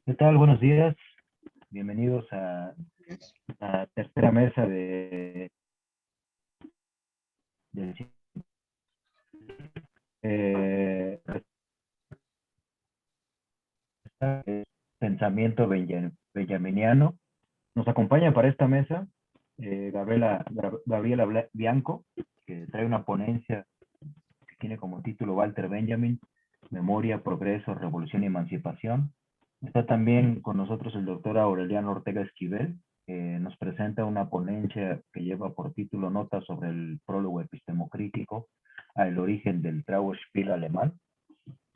¿Qué tal? Buenos días. Bienvenidos a la tercera mesa del eh, pensamiento benjaminiano. Nos acompaña para esta mesa Gabriela Bianco, que trae una ponencia que tiene como título Walter Benjamin, Memoria, Progreso, Revolución y Emancipación. Está también con nosotros el doctor Aureliano Ortega Esquivel, que nos presenta una ponencia que lleva por título Notas sobre el prólogo epistemocrítico al origen del Trauerspiel alemán.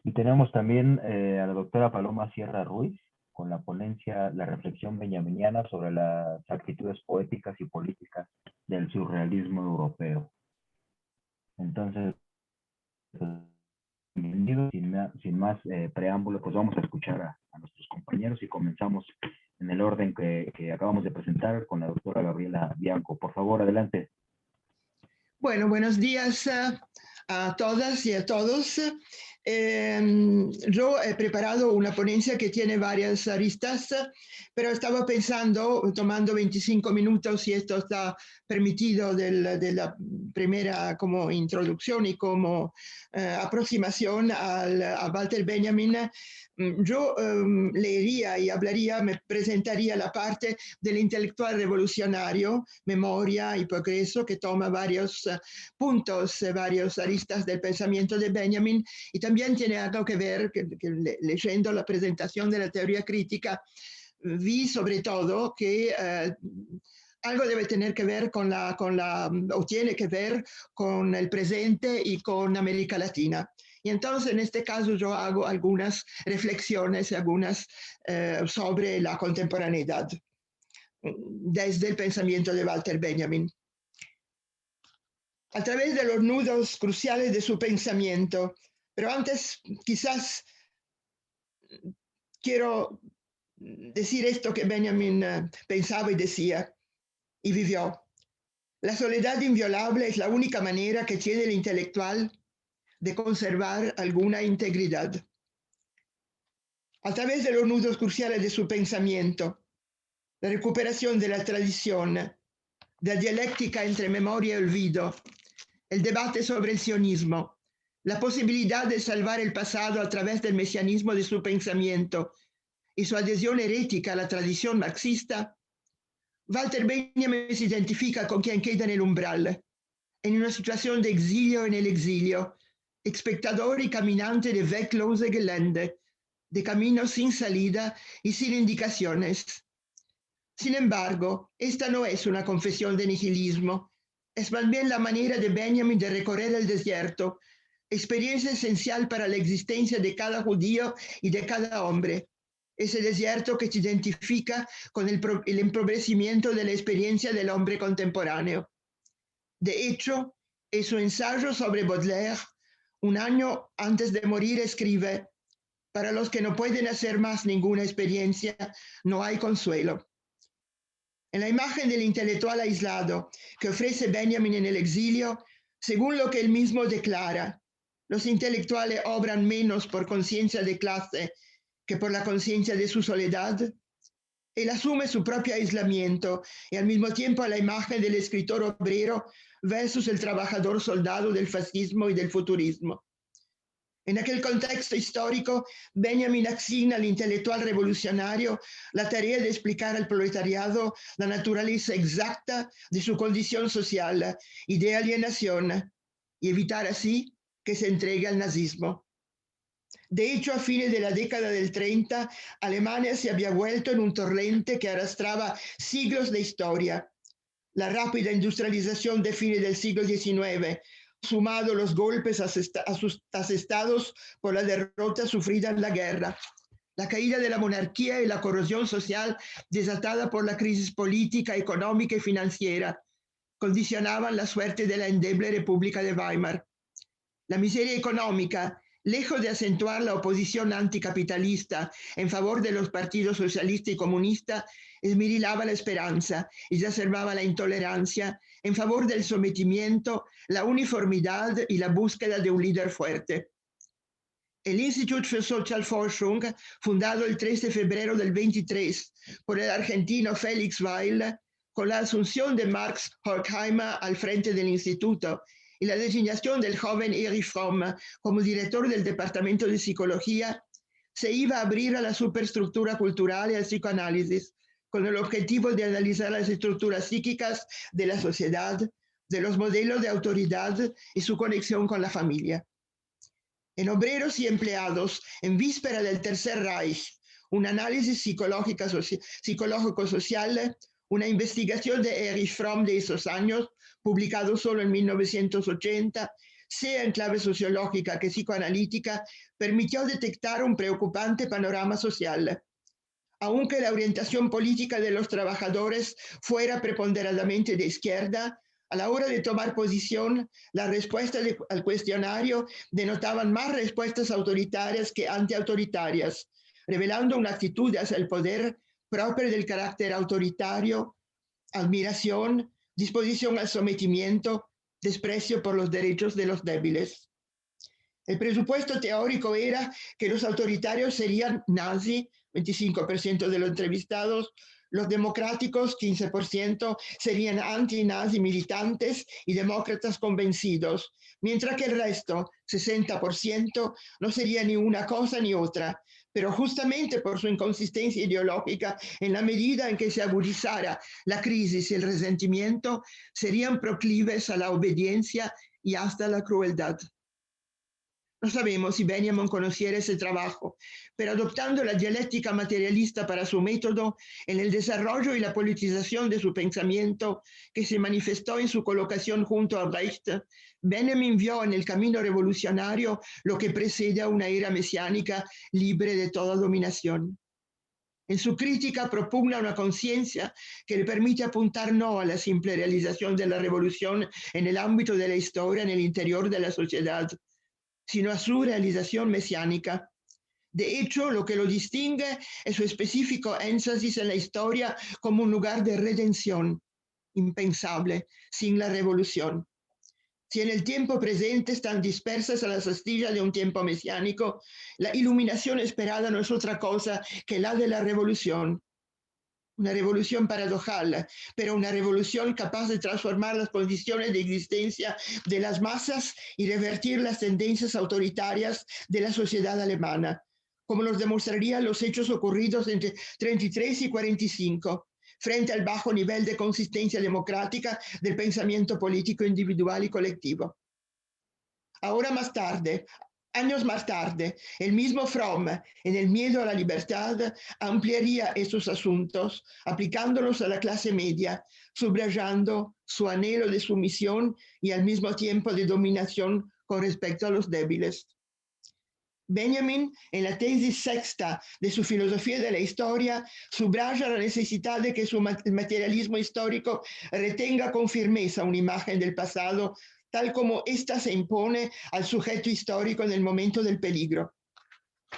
Y tenemos también a la doctora Paloma Sierra Ruiz, con la ponencia La reflexión benjaminiana sobre las actitudes poéticas y políticas del surrealismo europeo. Entonces, pues, bienvenidos. Sin más preámbulo, pues vamos a escuchar a nuestros compañeros y comenzamos en el orden que acabamos de presentar con la doctora Gabriela Bianco. Por favor, adelante. Bueno, buenos días a todas y a todos. Yo he preparado una ponencia que tiene varias aristas, pero estaba pensando, tomando 25 minutos, si esto está permitido de la primera como introducción y como aproximación a Walter Benjamin. Yo leería y hablaría, me presentaría la parte del intelectual revolucionario, memoria y progreso, que toma varios puntos, varios aristas del pensamiento de Benjamin, y también tiene algo que ver, leyendo la presentación de la teoría crítica, vi sobre todo que algo debe tener que ver o tiene que ver con el presente y con América Latina. Y entonces, en este caso, yo hago algunas reflexiones, sobre la contemporaneidad desde el pensamiento de Walter Benjamin. A través de los nudos cruciales de su pensamiento. Pero antes, quizás quiero decir esto que Benjamin pensaba y decía y vivió. La soledad inviolable es la única manera que tiene el intelectual de conservar alguna integridad. A través de los nudos cruciales de su pensamiento, la recuperación de la tradición, de la dialéctica entre memoria y olvido, el debate sobre el sionismo, la posibilidad de salvar el pasado a través del mesianismo de su pensamiento y su adhesión herética a la tradición marxista, Walter Benjamin se identifica con quien queda en el umbral, en una situación de exilio en el exilio, espectador y caminante de vecklose Gelände, de caminos sin salida y sin indicaciones. Sin embargo, esta no es una confesión de nihilismo, es más bien la manera de Benjamin de recorrer el desierto, experiencia esencial para la existencia de cada judío y de cada hombre. Ese desierto que se identifica con el empobrecimiento de la experiencia del hombre contemporáneo. De hecho, en su ensayo sobre Baudelaire, un año antes de morir, escribe: para los que no pueden hacer más ninguna experiencia, no hay consuelo. En la imagen del intelectual aislado que ofrece Benjamin en el exilio, según lo que él mismo declara, los intelectuales obran menos por conciencia de clase que por la conciencia de su soledad. Él asume su propio aislamiento y al mismo tiempo a la imagen del escritor obrero versus el trabajador soldado del fascismo y del futurismo. En aquel contexto histórico, Benjamin asigna al intelectual revolucionario la tarea de explicar al proletariado la naturaleza exacta de su condición social y de alienación, y evitar así que se entregue al nazismo. De hecho, a fines de la década del 30, Alemania se había vuelto en un torrente que arrastraba siglos de historia. La rápida industrialización de fines del siglo XIX, sumado los golpes asestados por la derrota sufrida en la guerra, la caída de la monarquía y la corrosión social desatada por la crisis política, económica y financiera, condicionaban la suerte de la endeble República de Weimar. La miseria económica, lejos de acentuar la oposición anticapitalista en favor de los partidos socialista y comunista, esmerilaba la esperanza, exacerbaba la intolerancia en favor del sometimiento, la uniformidad y la búsqueda de un líder fuerte. El Institut für Sozialforschung, fundado el 3 de febrero del 23 por el argentino Félix Weil, con la asunción de Max Horkheimer al frente del instituto y la designación del joven Erich Fromm como director del Departamento de Psicología, se iba a abrir a la superestructura cultural y al psicoanálisis, con el objetivo de analizar las estructuras psíquicas de la sociedad, de los modelos de autoridad y su conexión con la familia. En Obreros y Empleados, en víspera del Tercer Reich, un análisis psicológico-social, una investigación de Erich Fromm de esos años, publicado solo en 1980, sea en clave sociológica que psicoanalítica, permitió detectar un preocupante panorama social. Aunque la orientación política de los trabajadores fuera preponderantemente de izquierda, a la hora de tomar posición, las respuestas al cuestionario denotaban más respuestas autoritarias que antiautoritarias, revelando una actitud hacia el poder propia del carácter autoritario, admiración, disposición al sometimiento, desprecio por los derechos de los débiles. El presupuesto teórico era que los autoritarios serían nazis, 25% de los entrevistados, los democráticos, 15%, serían anti-nazi militantes y demócratas convencidos, mientras que el resto, 60%, no sería ni una cosa ni otra, pero justamente por su inconsistencia ideológica, en la medida en que se agudizara la crisis y el resentimiento, serían proclives a la obediencia y hasta la crueldad. No sabemos si Benjamin conociera ese trabajo, pero adoptando la dialéctica materialista para su método, en el desarrollo y la politización de su pensamiento, que se manifestó en su colocación junto a Brecht, Benjamin vio en el camino revolucionario lo que precede a una era mesiánica libre de toda dominación. En su crítica propugna una conciencia que le permite apuntar no a la simple realización de la revolución en el ámbito de la historia, en el interior de la sociedad, sino a su realización mesiánica. De hecho, lo que lo distingue es su específico énfasis en la historia como un lugar de redención, impensable sin la revolución. Si en el tiempo presente están dispersas a las astillas de un tiempo mesiánico, la iluminación esperada no es otra cosa que la de la revolución. Una revolución paradojal, pero una revolución capaz de transformar las condiciones de existencia de las masas y revertir las tendencias autoritarias de la sociedad alemana, como nos demostrarían los hechos ocurridos entre 33 y 45, frente al bajo nivel de consistencia democrática del pensamiento político individual y colectivo. Ahora más tarde, años más tarde, el mismo Fromm, en El miedo a la libertad, ampliaría estos asuntos, aplicándolos a la clase media, subrayando su anhelo de sumisión y al mismo tiempo de dominación con respecto a los débiles. Benjamin, en la tesis sexta de su filosofía de la historia, subraya la necesidad de que su materialismo histórico retenga con firmeza una imagen del pasado tal como ésta se impone al sujeto histórico en el momento del peligro.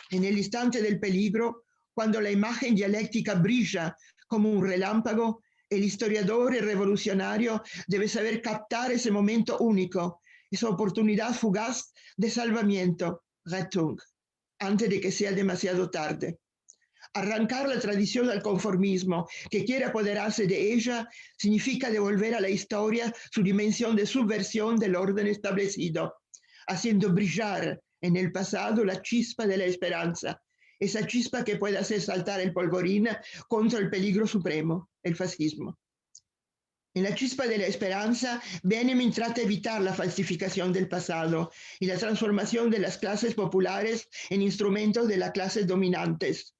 En el instante del peligro, cuando la imagen dialéctica brilla como un relámpago, el historiador y revolucionario debe saber captar ese momento único, esa oportunidad fugaz de salvamiento, Rettung, antes de que sea demasiado tarde. Arrancar la tradición al conformismo que quiere apoderarse de ella significa devolver a la historia su dimensión de subversión del orden establecido, haciendo brillar en el pasado la chispa de la esperanza, esa chispa que puede hacer saltar el polvorín contra el peligro supremo, el fascismo. En la chispa de la esperanza, Benjamin trata de evitar la falsificación del pasado y la transformación de las clases populares en instrumentos de las clases dominantes.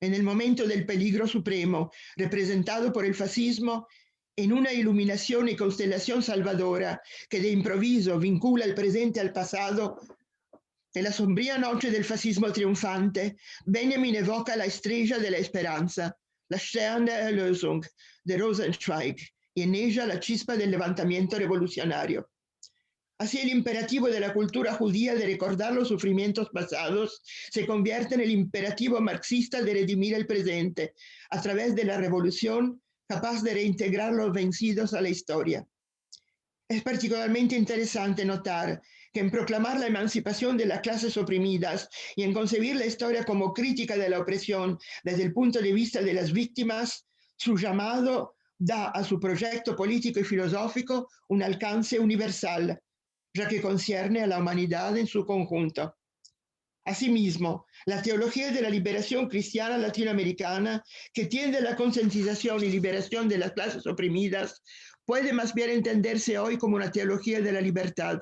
En el momento del peligro supremo, representado por el fascismo, en una iluminación y constelación salvadora que de improviso vincula el presente al pasado, en la sombría noche del fascismo triunfante, Benjamin evoca la estrella de la esperanza, la Stern der Erlösung de Rosenzweig, y en ella la chispa del levantamiento revolucionario. Así el imperativo de la cultura judía de recordar los sufrimientos pasados se convierte en el imperativo marxista de redimir el presente a través de la revolución capaz de reintegrar los vencidos a la historia. Es particularmente interesante notar que en proclamar la emancipación de las clases oprimidas y en concebir la historia como crítica de la opresión desde el punto de vista de las víctimas, su llamado da a su proyecto político y filosófico un alcance universal, ya que concierne a la humanidad en su conjunto. Asimismo, la teología de la liberación cristiana latinoamericana, que tiende a la concientización y liberación de las clases oprimidas, puede más bien entenderse hoy como una teología de la libertad,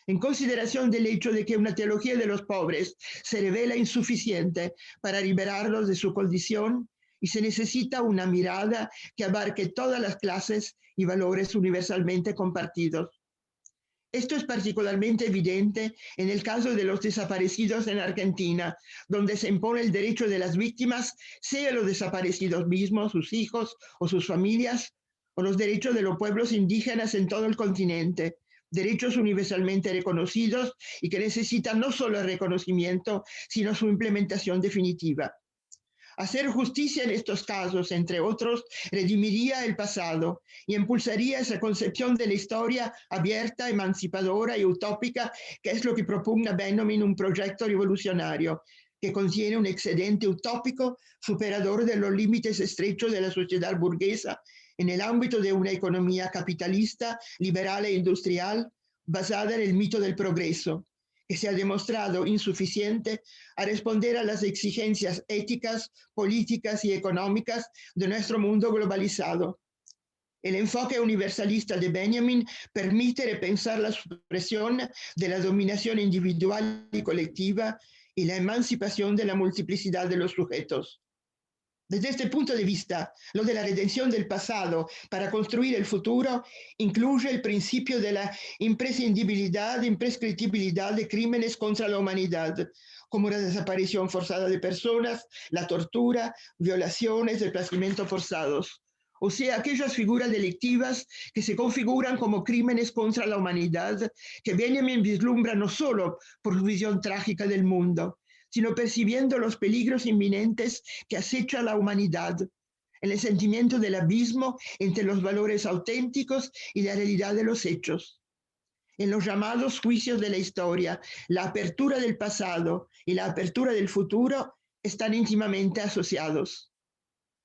en consideración del hecho de que una teología de los pobres se revela insuficiente para liberarlos de su condición y se necesita una mirada que abarque todas las clases y valores universalmente compartidos. Esto es particularmente evidente en el caso de los desaparecidos en Argentina, donde se impone el derecho de las víctimas, sea los desaparecidos mismos, sus hijos o sus familias, o los derechos de los pueblos indígenas en todo el continente, derechos universalmente reconocidos y que necesitan no solo el reconocimiento, sino su implementación definitiva. Hacer justicia en estos casos, entre otros, redimiría el pasado y impulsaría esa concepción de la historia abierta, emancipadora y utópica, que es lo que propugna Benjamin, un proyecto revolucionario que contiene un excedente utópico superador de los límites estrechos de la sociedad burguesa en el ámbito de una economía capitalista, liberal e industrial basada en el mito del progreso, que se ha demostrado insuficiente a responder a las exigencias éticas, políticas y económicas de nuestro mundo globalizado. El enfoque universalista de Benjamin permite repensar la supresión de la dominación individual y colectiva y la emancipación de la multiplicidad de los sujetos. Desde este punto de vista, lo de la redención del pasado para construir el futuro incluye el principio de la imprescindibilidad, imprescriptibilidad de crímenes contra la humanidad, como la desaparición forzada de personas, la tortura, violaciones, desplazamientos forzados. O sea, aquellas figuras delictivas que se configuran como crímenes contra la humanidad, que Benjamin vislumbra no solo por su visión trágica del mundo, sino percibiendo los peligros inminentes que acecha a la humanidad, en el sentimiento del abismo entre los valores auténticos y la realidad de los hechos. En los llamados juicios de la historia, la apertura del pasado y la apertura del futuro están íntimamente asociados.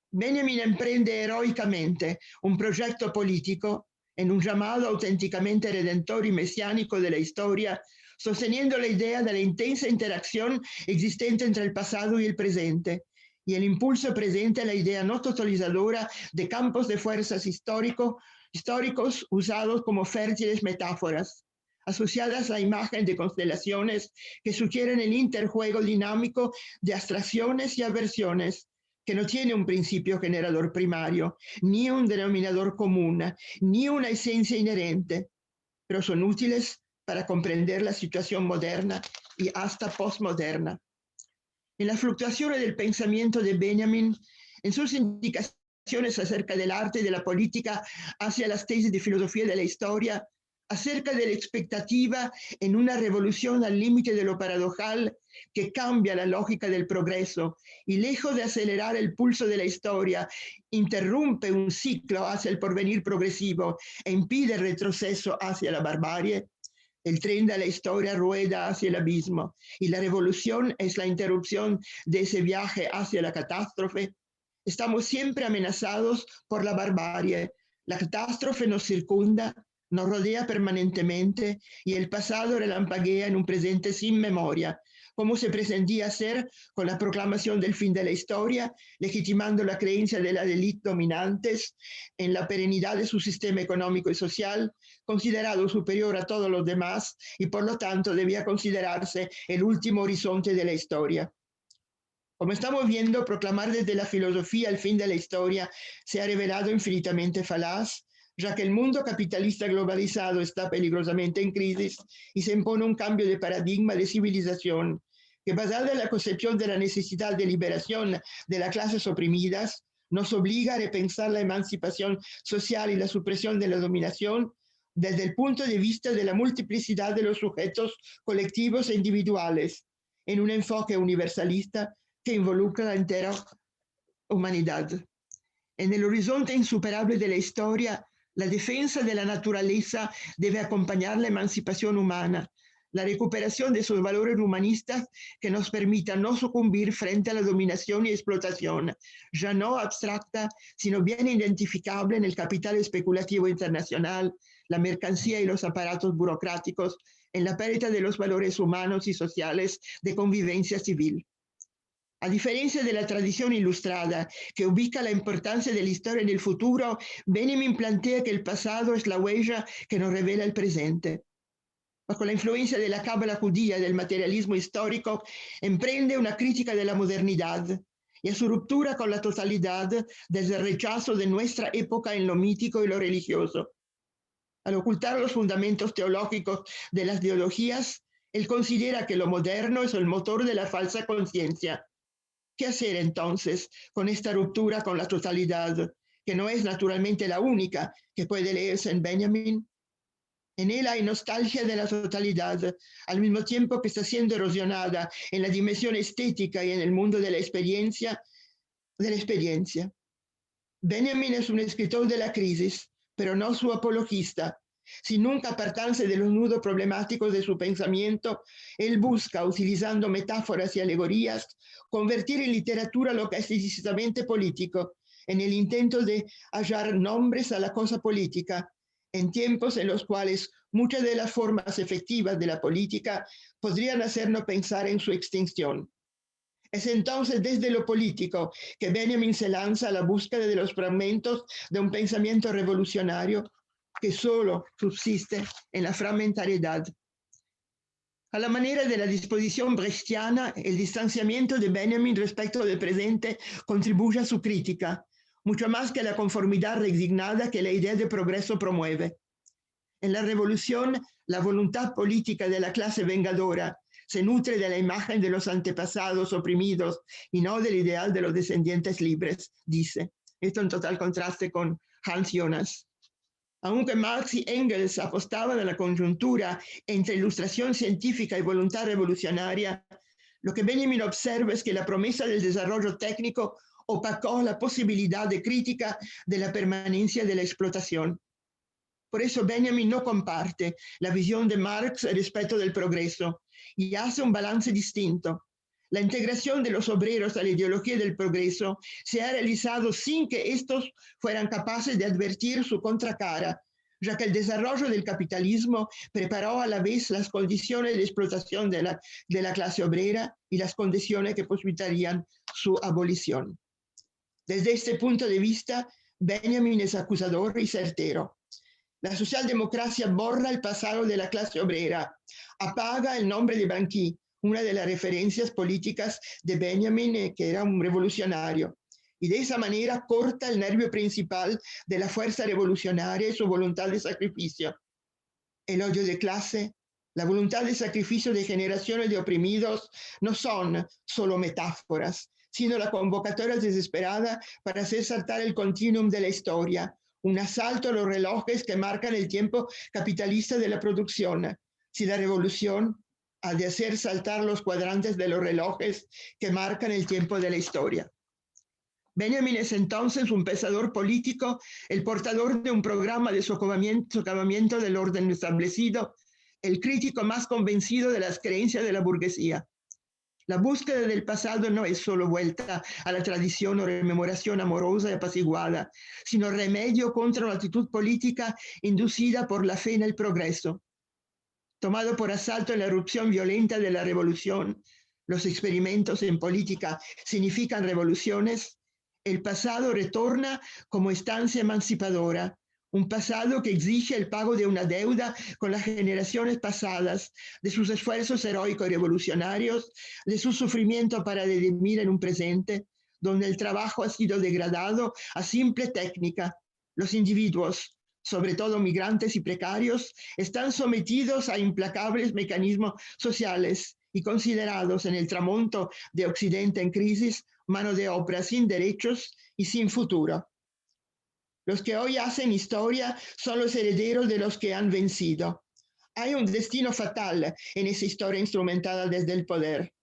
Benjamin emprende heroicamente un proyecto político en un llamado auténticamente redentor y mesiánico de la historia, sosteniendo la idea de la intensa interacción existente entre el pasado y el presente, y el impulso presente a la idea no totalizadora de campos de fuerzas históricos usados como fértiles metáforas, asociadas a imagen de constelaciones que sugieren el interjuego dinámico de abstracciones y aversiones, que no tiene un principio generador primario, ni un denominador común, ni una esencia inherente, pero son útiles para comprender la situación moderna y hasta postmoderna. En las fluctuaciones del pensamiento de Benjamin, en sus indicaciones acerca del arte y de la política hacia las tesis de filosofía de la historia, acerca de la expectativa en una revolución al límite de lo paradojal que cambia la lógica del progreso y lejos de acelerar el pulso de la historia, interrumpe un ciclo hacia el porvenir progresivo e impide el retroceso hacia la barbarie. El tren de la historia rueda hacia el abismo y la revolución es la interrupción de ese viaje hacia la catástrofe. Estamos siempre amenazados por la barbarie. La catástrofe nos circunda, nos rodea permanentemente y el pasado relampaguea en un presente sin memoria, como se pretendía hacer con la proclamación del fin de la historia, legitimando la creencia de las élites dominantes en la perenidad de su sistema económico y social, considerado superior a todos los demás y por lo tanto debía considerarse el último horizonte de la historia. Como estamos viendo, proclamar desde la filosofía el fin de la historia se ha revelado infinitamente falaz, ya que el mundo capitalista globalizado está peligrosamente en crisis y se impone un cambio de paradigma de civilización que, basada en la concepción de la necesidad de liberación de las clases oprimidas, nos obliga a repensar la emancipación social y la supresión de la dominación desde el punto de vista de la multiplicidad de los sujetos colectivos e individuales, en un enfoque universalista que involucra la entera humanidad. En el horizonte insuperable de la historia La defensa de la naturaleza debe acompañar la emancipación humana, la recuperación de esos valores humanistas que nos permitan no sucumbir frente a la dominación y explotación, ya no abstracta, sino bien identificable en el capital especulativo internacional, la mercancía y los aparatos burocráticos, en la pérdida de los valores humanos y sociales de convivencia civil. A diferencia de la tradición ilustrada, que ubica la importancia de la historia en el futuro, Benjamin plantea que el pasado es la huella que nos revela el presente. Bajo la influencia de la cábala judía y del materialismo histórico, emprende una crítica de la modernidad y a su ruptura con la totalidad desde el rechazo de nuestra época en lo mítico y lo religioso. Al ocultar los fundamentos teológicos de las ideologías, él considera que lo moderno es el motor de la falsa conciencia. ¿Qué hacer entonces con esta ruptura con la totalidad, que no es naturalmente la única que puede leerse en Benjamin? En él hay nostalgia de la totalidad, al mismo tiempo que está siendo erosionada en la dimensión estética y en el mundo de la experiencia. Benjamin es un escritor de la crisis, pero no su apologista. Sin nunca apartarse de los nudos problemáticos de su pensamiento, él busca, utilizando metáforas y alegorías, convertir en literatura lo que es explícitamente político, en el intento de hallar nombres a la cosa política, en tiempos en los cuales muchas de las formas efectivas de la política podrían hacernos pensar en su extinción. Es entonces desde lo político que Benjamin se lanza a la búsqueda de los fragmentos de un pensamiento revolucionario que solo subsiste en la fragmentariedad. A la manera de la disposición brechtiana, el distanciamiento de Benjamin respecto del presente contribuye a su crítica, mucho más que la conformidad resignada que la idea de progreso promueve. En la revolución, la voluntad política de la clase vengadora se nutre de la imagen de los antepasados oprimidos y no del ideal de los descendientes libres, dice. Esto en total contraste con Hans Jonas. Aunque Marx y Engels apostaban a la conjuntura entre ilustración científica y voluntad revolucionaria, lo que Benjamin observa es que la promesa del desarrollo técnico opacó la posibilidad de crítica de la permanencia de la explotación. Por eso Benjamin no comparte la visión de Marx respecto del progreso y hace un balance distinto. La integración de los obreros a la ideología del progreso se ha realizado sin que estos fueran capaces de advertir su contracara, ya que el desarrollo del capitalismo preparó a la vez las condiciones de explotación de la clase obrera y las condiciones que posibilitarían su abolición. Desde este punto de vista, Benjamin es acusador y certero. La socialdemocracia borra el pasado de la clase obrera, apaga el nombre de Blanqui, una de las referencias políticas de Benjamin, que era un revolucionario, y de esa manera corta el nervio principal de la fuerza revolucionaria y su voluntad de sacrificio. El odio de clase, la voluntad de sacrificio de generaciones de oprimidos no son solo metáforas, sino la convocatoria desesperada para hacer saltar el continuum de la historia, un asalto a los relojes que marcan el tiempo capitalista de la producción. Si la revolución ha de hacer saltar los cuadrantes de los relojes que marcan el tiempo de la historia. Benjamin es entonces un pensador político, el portador de un programa de socavamiento del orden establecido, el crítico más convencido de las creencias de la burguesía. La búsqueda del pasado no es solo vuelta a la tradición o rememoración amorosa y apaciguada, sino remedio contra una actitud política inducida por la fe en el progreso. Tomado por asalto en la erupción violenta de la revolución, los experimentos en política significan revoluciones, el pasado retorna como estancia emancipadora, un pasado que exige el pago de una deuda con las generaciones pasadas, de sus esfuerzos heroicos y revolucionarios, de su sufrimiento para redimir en un presente, donde el trabajo ha sido degradado a simple técnica. Los individuos, sobre todo migrantes y precarios, están sometidos a implacables mecanismos sociales y considerados en el tramonto de Occidente en crisis, mano de obra sin derechos y sin futuro. Los que hoy hacen historia son los herederos de los que han vencido. Hay un destino fatal en esa historia instrumentada desde el poder.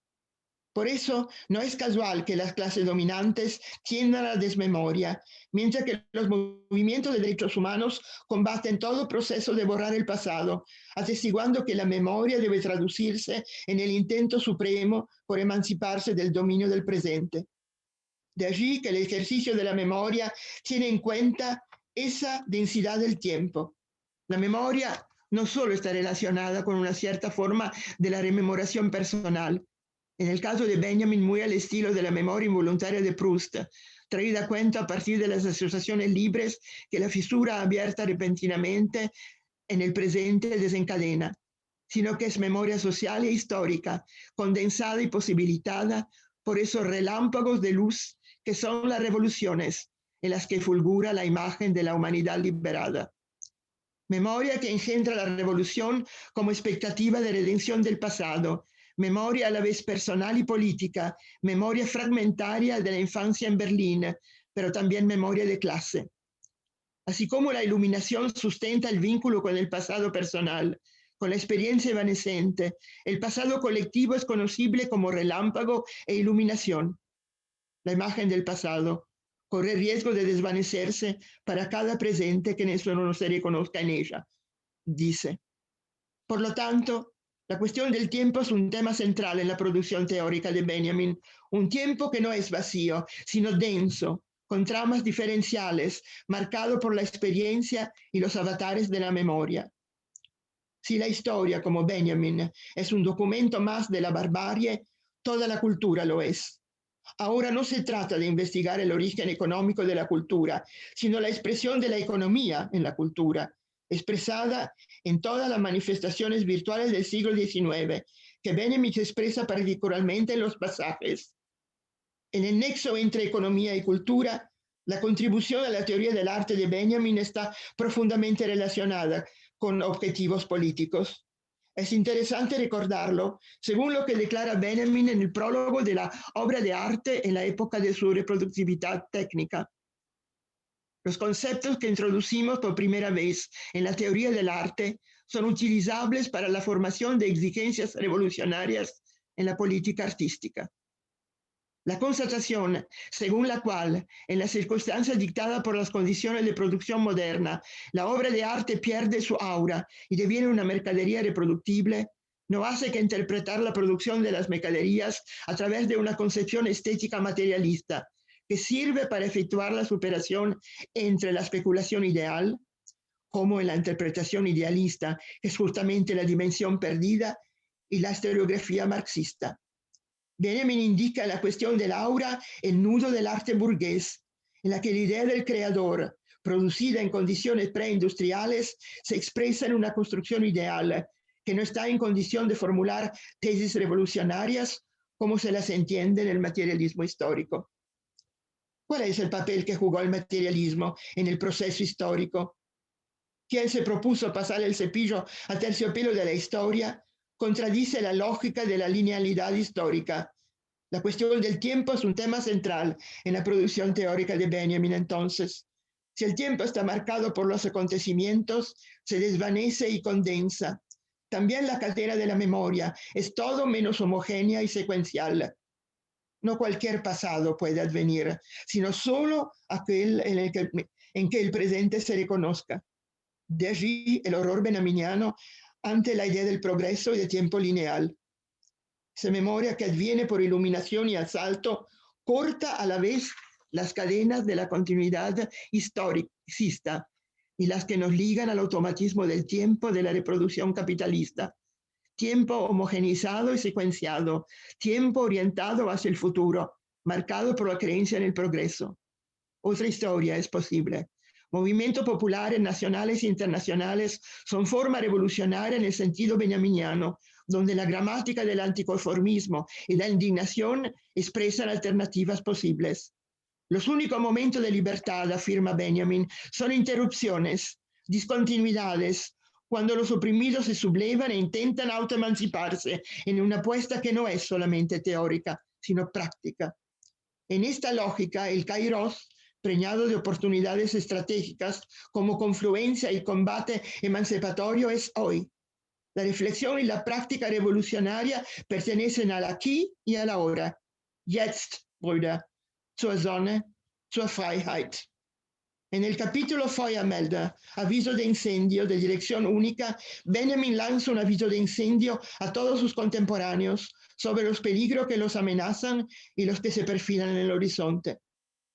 Por eso no es casual que las clases dominantes tiendan a la desmemoria, mientras que los movimientos de derechos humanos combaten todo proceso de borrar el pasado, atestiguando que la memoria debe traducirse en el intento supremo por emanciparse del dominio del presente. De allí que el ejercicio de la memoria tiene en cuenta esa densidad del tiempo. La memoria no solo está relacionada con una cierta forma de la rememoración personal, en el caso de Benjamin muy al estilo de la memoria involuntaria de Proust, traída a cuenta a partir de las asociaciones libres que la fisura abierta repentinamente en el presente desencadena, sino que es memoria social e histórica, condensada y posibilitada por esos relámpagos de luz que son las revoluciones en las que fulgura la imagen de la humanidad liberada. Memoria que engendra la revolución como expectativa de redención del pasado, memoria a la vez personal y política, memoria fragmentaria de la infancia en Berlín, pero también memoria de clase. Así como la iluminación sustenta el vínculo con el pasado personal, con la experiencia evanescente, el pasado colectivo es conocible como relámpago e iluminación. La imagen del pasado corre riesgo de desvanecerse para cada presente que no se reconozca en ella, dice. Por lo tanto, la cuestión del tiempo es un tema central en la producción teórica de Benjamin, un tiempo que no es vacío, sino denso, con tramas diferenciales, marcado por la experiencia y los avatares de la memoria. Si la historia, como Benjamin, es un documento más de la barbarie, toda la cultura lo es. Ahora no se trata de investigar el origen económico de la cultura, sino la expresión de la economía en la cultura, expresada en todas las manifestaciones virtuales del siglo XIX, que Benjamin expresa particularmente en los pasajes. En el nexo entre economía y cultura, la contribución a la teoría del arte de Benjamin está profundamente relacionada con objetivos políticos. Es interesante recordarlo, según lo que declara Benjamin en el prólogo de la obra de arte en la época de su reproductividad técnica. Los conceptos que introducimos por primera vez en la teoría del arte son utilizables para la formación de exigencias revolucionarias en la política artística. La constatación según la cual, en las circunstancias dictadas por las condiciones de producción moderna, la obra de arte pierde su aura y deviene una mercadería reproductible, no hace que interpretar la producción de las mercaderías a través de una concepción estética materialista, que sirve para efectuar la superación entre la especulación ideal, como en la interpretación idealista, que es justamente la dimensión perdida, y la historiografía marxista. Benjamin indica la cuestión del aura, el nudo del arte burgués, en la que la idea del creador, producida en condiciones preindustriales, se expresa en una construcción ideal que no está en condición de formular tesis revolucionarias como se las entiende en el materialismo histórico. ¿Cuál es el papel que jugó el materialismo en el proceso histórico? Quien se propuso pasar el cepillo a terciopelo de la historia contradice la lógica de la linealidad histórica. La cuestión del tiempo es un tema central en la producción teórica de Benjamin entonces. Si el tiempo está marcado por los acontecimientos, se desvanece y condensa. También la cadena de la memoria es todo menos homogénea y secuencial. No cualquier pasado puede advenir, sino solo aquel en que el presente se reconozca. De allí el horror benjaminiano ante la idea del progreso y de tiempo lineal. Esa memoria que adviene por iluminación y asalto corta a la vez las cadenas de la continuidad historicista y las que nos ligan al automatismo del tiempo de la reproducción capitalista. Tiempo homogeneizado y secuenciado, tiempo orientado hacia el futuro, marcado por la creencia en el progreso. Otra historia es posible. Movimientos populares nacionales e internacionales son forma revolucionaria en el sentido benjaminiano, donde la gramática del anticonformismo y la indignación expresan alternativas posibles. Los únicos momentos de libertad, afirma Benjamin, son interrupciones, discontinuidades, cuando los oprimidos se sublevan e intentan autoemanciparse en una apuesta que no es solamente teórica, sino práctica. En esta lógica, el Kairos, preñado de oportunidades estratégicas como confluencia y combate emancipatorio, es hoy. La reflexión y la práctica revolucionaria pertenecen al aquí y a la ahora. Jetzt, Brüder, zur Sonne, zur Freiheit. En el capítulo Feuermelder, aviso de incendio de dirección única, Benjamin lanza un aviso de incendio a todos sus contemporáneos sobre los peligros que los amenazan y los que se perfilan en el horizonte.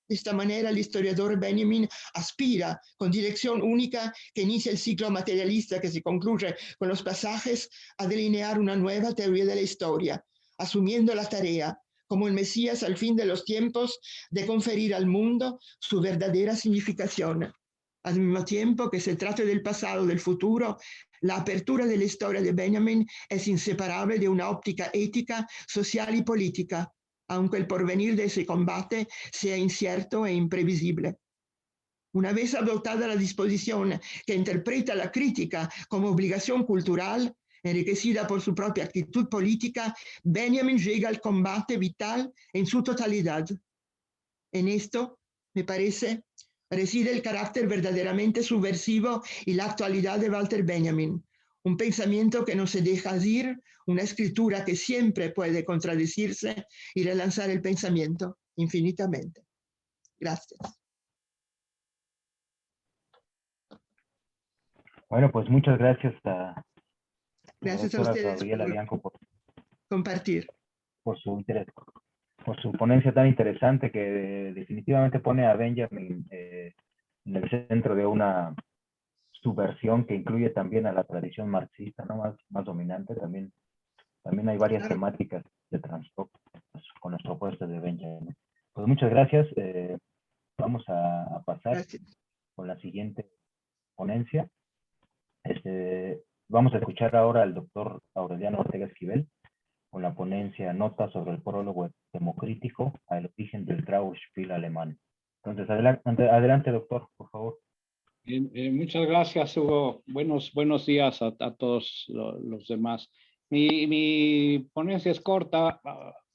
De esta manera, el historiador Benjamin aspira, con dirección única que inicia el ciclo materialista que se concluye con los pasajes, a delinear una nueva teoría de la historia, asumiendo la tarea, como el Mesías al fin de los tiempos, de conferir al mundo su verdadera significación. Al mismo tiempo que se trata del pasado, del futuro, la apertura de la historia de Benjamin es inseparable de una óptica ética, social y política, aunque el porvenir de ese combate sea incierto e imprevisible. Una vez adoptada la disposición que interpreta la crítica como obligación cultural, enriquecida por su propia actitud política, Benjamin llega al combate vital en su totalidad. En esto, me parece, reside el carácter verdaderamente subversivo y la actualidad de Walter Benjamin. Un pensamiento que no se deja ir, una escritura que siempre puede contradecirse y relanzar el pensamiento infinitamente. Gracias. Bueno, pues muchas gracias a la Gracias a doctora ustedes Gabriela por Bianco compartir. por su interés, por su ponencia tan interesante que definitivamente pone a Benjamin en el centro de una subversión que incluye también a la tradición marxista, ¿no? Más dominante. También hay varias Claro. temáticas de transporte con las propuestas de Benjamin. Pues muchas gracias. Vamos a pasar Gracias. con la siguiente ponencia. Vamos a escuchar ahora al doctor Aureliano Ortega Esquivel con la ponencia Nota sobre el prólogo democrítico al origen del Trauerspiel alemán. Entonces, adelante, doctor, por favor. Muchas gracias, Hugo. Buenos días a todos los demás. Mi ponencia es corta,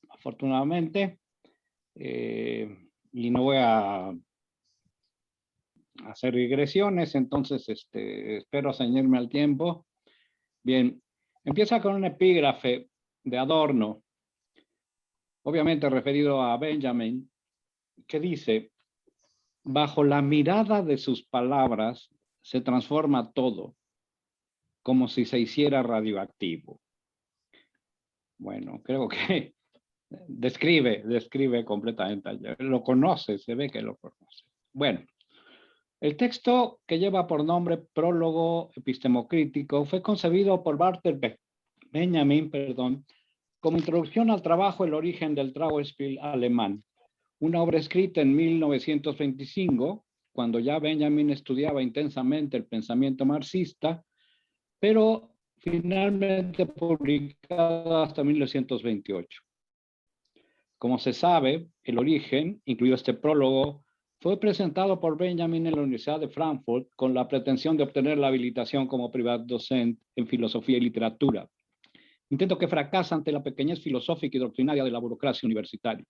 afortunadamente, y no voy a hacer digresiones, entonces espero ceñirme al tiempo. Bien, empieza con un epígrafe de Adorno, obviamente referido a Benjamin, que dice: bajo la mirada de sus palabras se transforma todo, como si se hiciera radioactivo. Bueno, creo que describe completamente. Lo conoce, se ve que lo conoce. Bueno, el texto, que lleva por nombre Prólogo Epistemocrítico, fue concebido por Walter Benjamin, como introducción al trabajo El origen del Trauerspiel alemán, una obra escrita en 1925, cuando ya Benjamin estudiaba intensamente el pensamiento marxista, pero finalmente publicada hasta 1928. Como se sabe, El origen, incluido este prólogo, fue presentado por Benjamin en la Universidad de Frankfurt con la pretensión de obtener la habilitación como privat docente en filosofía y literatura. Intento que fracasa ante la pequeñez filosófica y doctrinaria de la burocracia universitaria.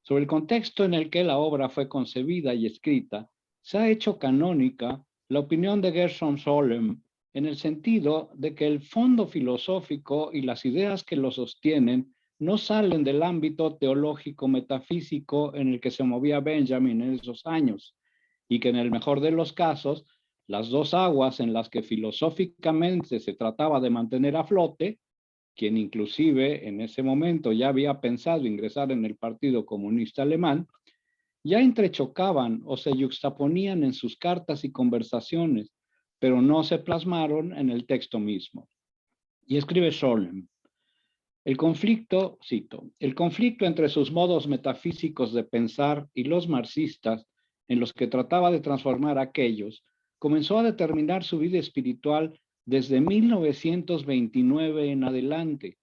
Sobre el contexto en el que la obra fue concebida y escrita, se ha hecho canónica la opinión de Gershom Scholem, en el sentido de que el fondo filosófico y las ideas que lo sostienen no salen del ámbito teológico metafísico en el que se movía Benjamin en esos años, y que en el mejor de los casos, las dos aguas en las que filosóficamente se trataba de mantener a flote, quien inclusive en ese momento ya había pensado ingresar en el Partido Comunista Alemán, ya entrechocaban o se yuxtaponían en sus cartas y conversaciones, pero no se plasmaron en el texto mismo. Y escribe Scholem: el conflicto, cito, el conflicto entre sus modos metafísicos de pensar y los marxistas, en los que trataba de transformar a aquellos, comenzó a determinar su vida espiritual desde 1929 en adelante,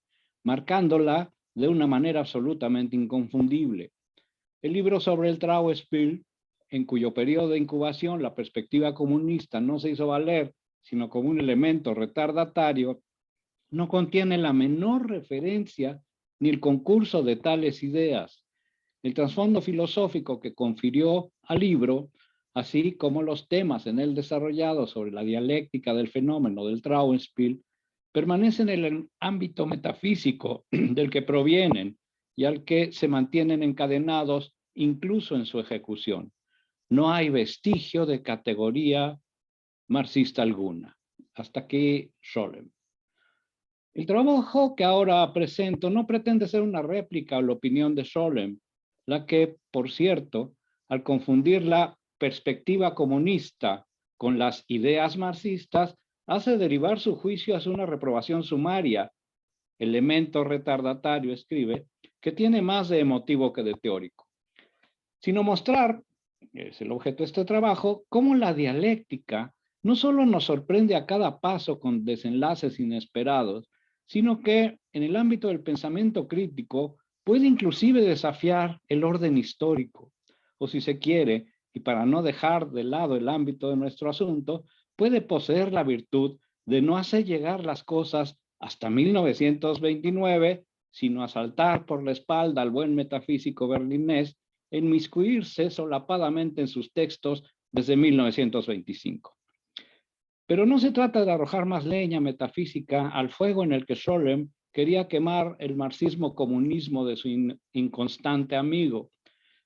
marcándola de una manera absolutamente inconfundible. El libro sobre el Trauerspiel, en cuyo periodo de incubación la perspectiva comunista no se hizo valer, sino como un elemento retardatario, no contiene la menor referencia ni el concurso de tales ideas. El trasfondo filosófico que confirió al libro, así como los temas en él desarrollados sobre la dialéctica del fenómeno del Trauerspiel, permanecen en el ámbito metafísico del que provienen y al que se mantienen encadenados incluso en su ejecución. No hay vestigio de categoría marxista alguna. Hasta aquí Scholem. El trabajo que ahora presento no pretende ser una réplica a la opinión de Scholem, la que, por cierto, al confundir la perspectiva comunista con las ideas marxistas, hace derivar su juicio hacia una reprobación sumaria, elemento retardatario, escribe, que tiene más de emotivo que de teórico. Sino mostrar, es el objeto de este trabajo, cómo la dialéctica no solo nos sorprende a cada paso con desenlaces inesperados, sino que en el ámbito del pensamiento crítico puede inclusive desafiar el orden histórico, o si se quiere, y para no dejar de lado el ámbito de nuestro asunto, puede poseer la virtud de no hacer llegar las cosas hasta 1929, sino a saltar por la espalda al buen metafísico berlinés, inmiscuirse solapadamente en sus textos desde 1925. Pero no se trata de arrojar más leña metafísica al fuego en el que Scholem quería quemar el marxismo-comunismo de su inconstante amigo,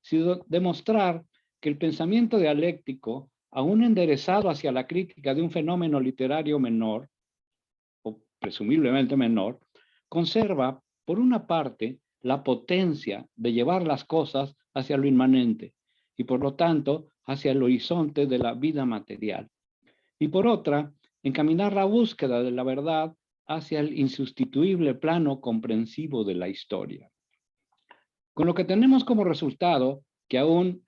sino demostrar que el pensamiento dialéctico, aún enderezado hacia la crítica de un fenómeno literario menor, o presumiblemente menor, conserva, por una parte, la potencia de llevar las cosas hacia lo inmanente y, por lo tanto, hacia el horizonte de la vida material. Y por otra, encaminar la búsqueda de la verdad hacia el insustituible plano comprensivo de la historia. Con lo que tenemos como resultado que aún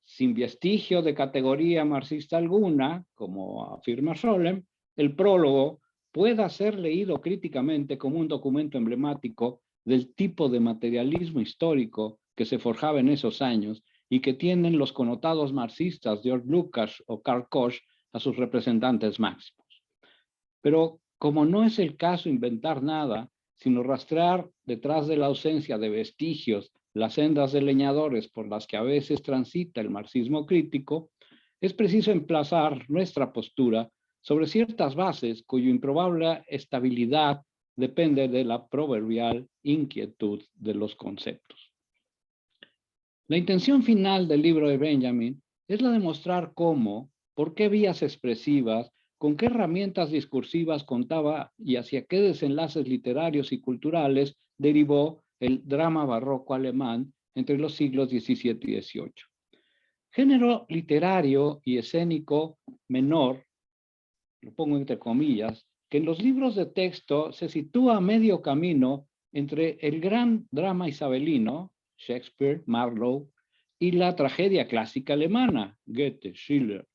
sin vestigio de categoría marxista alguna, como afirma Scholem, el prólogo pueda ser leído críticamente como un documento emblemático del tipo de materialismo histórico que se forjaba en esos años y que tienen los connotados marxistas George Lucas o Karl Koch a sus representantes máximos. Pero como no es el caso inventar nada, sino rastrear detrás de la ausencia de vestigios las sendas de leñadores por las que a veces transita el marxismo crítico, es preciso emplazar nuestra postura sobre ciertas bases cuya improbable estabilidad depende de la proverbial inquietud de los conceptos. La intención final del libro de Benjamin es la de mostrar cómo, por qué vías expresivas, con qué herramientas discursivas contaba y hacia qué desenlaces literarios y culturales derivó el drama barroco alemán entre los siglos XVII y XVIII. Género literario y escénico menor, lo pongo entre comillas, que en los libros de texto se sitúa a medio camino entre el gran drama isabelino, Shakespeare, Marlowe, y la tragedia clásica alemana, Goethe, Schiller,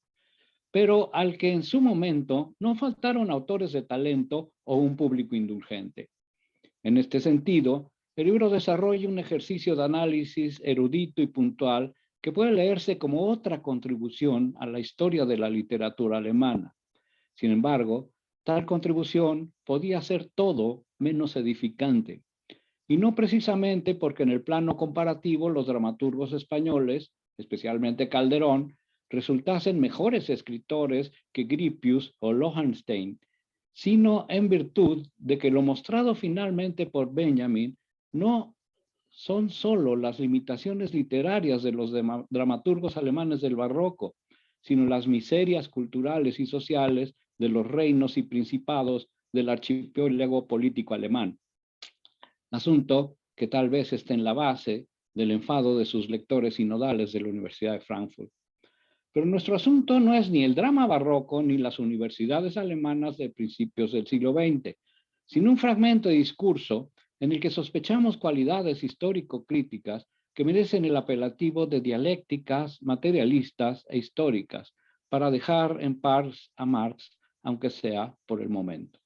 pero al que en su momento no faltaron autores de talento o un público indulgente. En este sentido, el libro desarrolla un ejercicio de análisis erudito y puntual que puede leerse como otra contribución a la historia de la literatura alemana. Sin embargo, tal contribución podía ser todo menos edificante, y no precisamente porque en el plano comparativo los dramaturgos españoles, especialmente Calderón, resultasen mejores escritores que Grypius o Lohenstein, sino en virtud de que lo mostrado finalmente por Benjamin no son solo las limitaciones literarias de los dramaturgos alemanes del barroco, sino las miserias culturales y sociales de los reinos y principados del archipiélago político alemán. Asunto que tal vez esté en la base del enfado de sus lectores sinodales de la Universidad de Frankfurt. Pero nuestro asunto no es ni el drama barroco ni las universidades alemanas de principios del siglo XX, sino un fragmento de discurso en el que sospechamos cualidades histórico-críticas que merecen el apelativo de dialécticas, materialistas e históricas, para dejar en paz a Marx, aunque sea por el momento.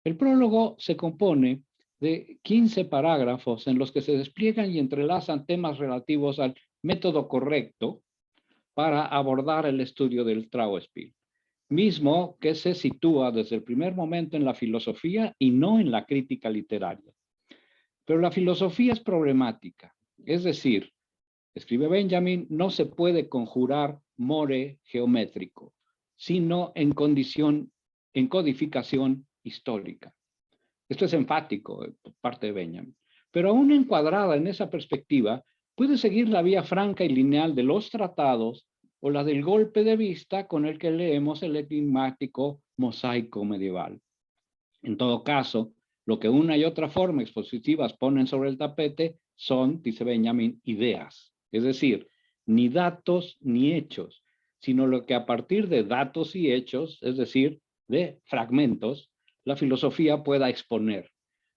El prólogo se compone de 15 parágrafos en los que se despliegan y entrelazan temas relativos al método correcto para abordar el estudio del Trauerspiel, mismo que se sitúa desde el primer momento en la filosofía y no en la crítica literaria. Pero la filosofía es problemática, es decir, escribe Benjamin, no se puede conjurar more geométrico, sino en codificación histórica. Esto es enfático por parte de Benjamin. Pero aún encuadrada en esa perspectiva, puede seguir la vía franca y lineal de los tratados o la del golpe de vista con el que leemos el enigmático mosaico medieval. En todo caso, lo que una y otra forma expositivas ponen sobre el tapete son, dice Benjamin, ideas. Es decir, ni datos ni hechos, sino lo que a partir de datos y hechos, es decir, de fragmentos, la filosofía pueda exponer,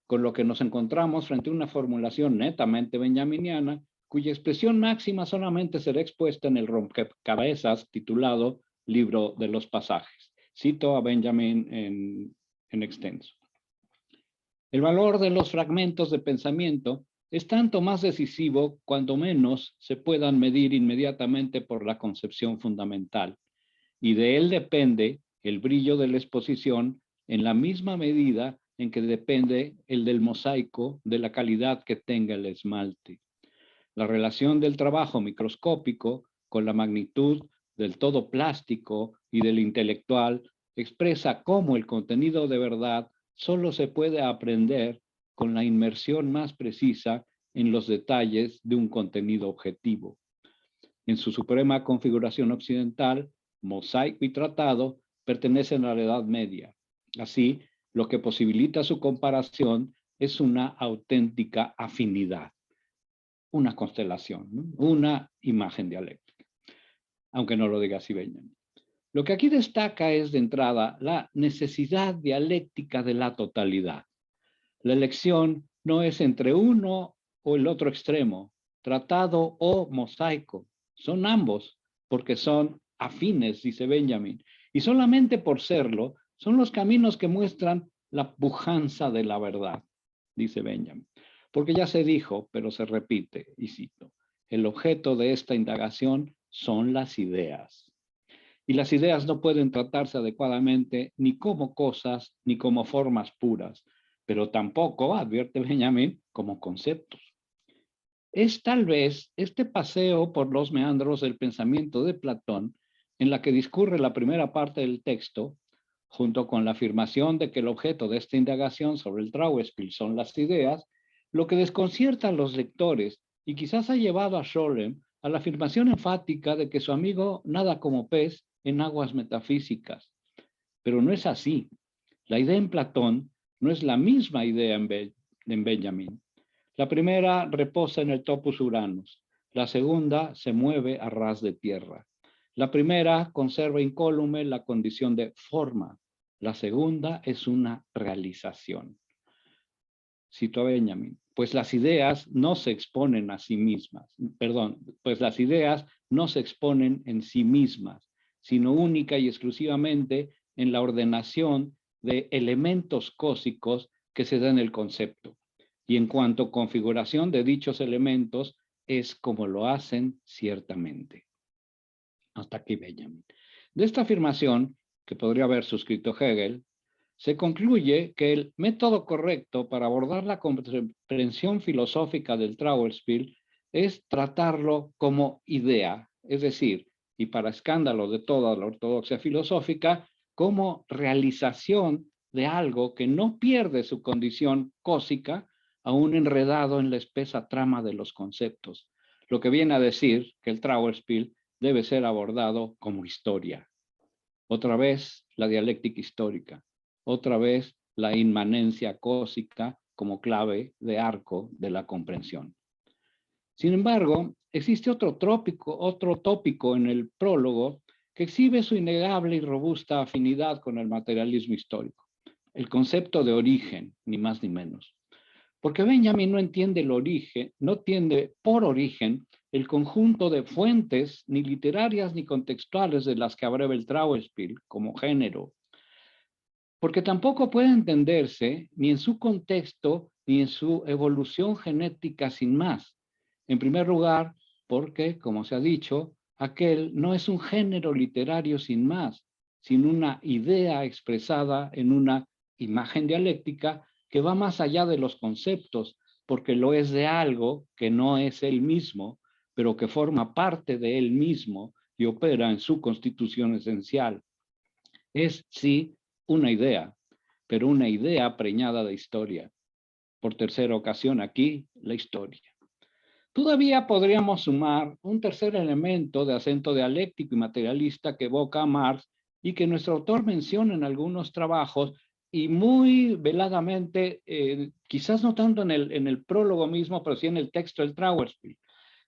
con lo que nos encontramos frente a una formulación netamente benjaminiana, cuya expresión máxima solamente será expuesta en el rompecabezas titulado Libro de los Pasajes. Cito a Benjamin en extenso. El valor de los fragmentos de pensamiento es tanto más decisivo cuanto menos se puedan medir inmediatamente por la concepción fundamental, y de él depende el brillo de la exposición en la misma medida en que depende el del mosaico de la calidad que tenga el esmalte. La relación del trabajo microscópico con la magnitud del todo plástico y del intelectual expresa cómo el contenido de verdad solo se puede aprender con la inmersión más precisa en los detalles de un contenido objetivo. En su suprema configuración occidental, mosaico y tratado pertenecen a la Edad Media. Así, lo que posibilita su comparación es una auténtica afinidad, una constelación, ¿no? Una imagen dialéctica, aunque no lo diga así Benjamin. Lo que aquí destaca es de entrada la necesidad dialéctica de la totalidad. La elección no es entre uno o el otro extremo, tratado o mosaico. Son ambos, porque son afines, dice Benjamin, y solamente por serlo, son los caminos que muestran la pujanza de la verdad, dice Benjamin. Porque ya se dijo, pero se repite, y cito, el objeto de esta indagación son las ideas. Y las ideas no pueden tratarse adecuadamente ni como cosas ni como formas puras, pero tampoco, advierte Benjamin, como conceptos. Es tal vez este paseo por los meandros del pensamiento de Platón, en la que discurre la primera parte del texto, junto con la afirmación de que el objeto de esta indagación sobre el Trauerspiel son las ideas, lo que desconcierta a los lectores y quizás ha llevado a Scholem a la afirmación enfática de que su amigo nada como pez en aguas metafísicas. Pero no es así. La idea en Platón no es la misma idea en Benjamin. La primera reposa en el topos Uranus. La segunda se mueve a ras de tierra. La primera conserva incólume la condición de forma. La segunda es una realización. Cito a Benjamin. Pues las ideas no se exponen a sí mismas. Pues las ideas no se exponen en sí mismas, sino única y exclusivamente en la ordenación de elementos cósicos que se da en el concepto. Y en cuanto a configuración de dichos elementos, es como lo hacen ciertamente. Hasta aquí Benjamin. De esta afirmación, que podría haber suscrito Hegel, se concluye que el método correcto para abordar la comprensión filosófica del Trauerspiel es tratarlo como idea, es decir, y para escándalo de toda la ortodoxia filosófica, como realización de algo que no pierde su condición cósica, aún enredado en la espesa trama de los conceptos, lo que viene a decir que el Trauerspiel debe ser abordado como historia. Otra vez, la dialéctica histórica. Otra vez, la inmanencia cósica como clave de arco de la comprensión. Sin embargo, existe otro tópico en el prólogo que exhibe su innegable y robusta afinidad con el materialismo histórico. El concepto de origen, ni más ni menos. Porque Benjamin no entiende el origen, no entiende por origen el conjunto de fuentes ni literarias ni contextuales de las que abreva el Trauerspiel como género. Porque tampoco puede entenderse ni en su contexto ni en su evolución genética sin más. En primer lugar, porque, como se ha dicho, aquel no es un género literario sin más, sino una idea expresada en una imagen dialéctica que va más allá de los conceptos, porque lo es de algo que no es él mismo, pero que forma parte de él mismo y opera en su constitución esencial. Es, sí, una idea, pero una idea preñada de historia. Por tercera ocasión aquí, la historia. Todavía podríamos sumar un tercer elemento de acento dialéctico y materialista que evoca a Marx y que nuestro autor menciona en algunos trabajos y muy veladamente, quizás no tanto en el prólogo mismo, pero sí en el texto del Trauerspiel.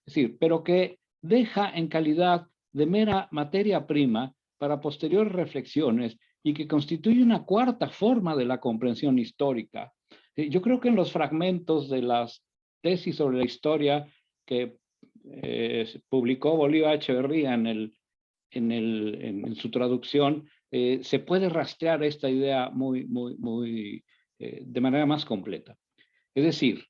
Es decir, pero que deja en calidad de mera materia prima para posteriores reflexiones y que constituye una cuarta forma de la comprensión histórica. Yo creo que en los fragmentos de las tesis sobre la historia que publicó Bolívar Echeverría en su traducción, se puede rastrear esta idea de manera más completa. Es decir,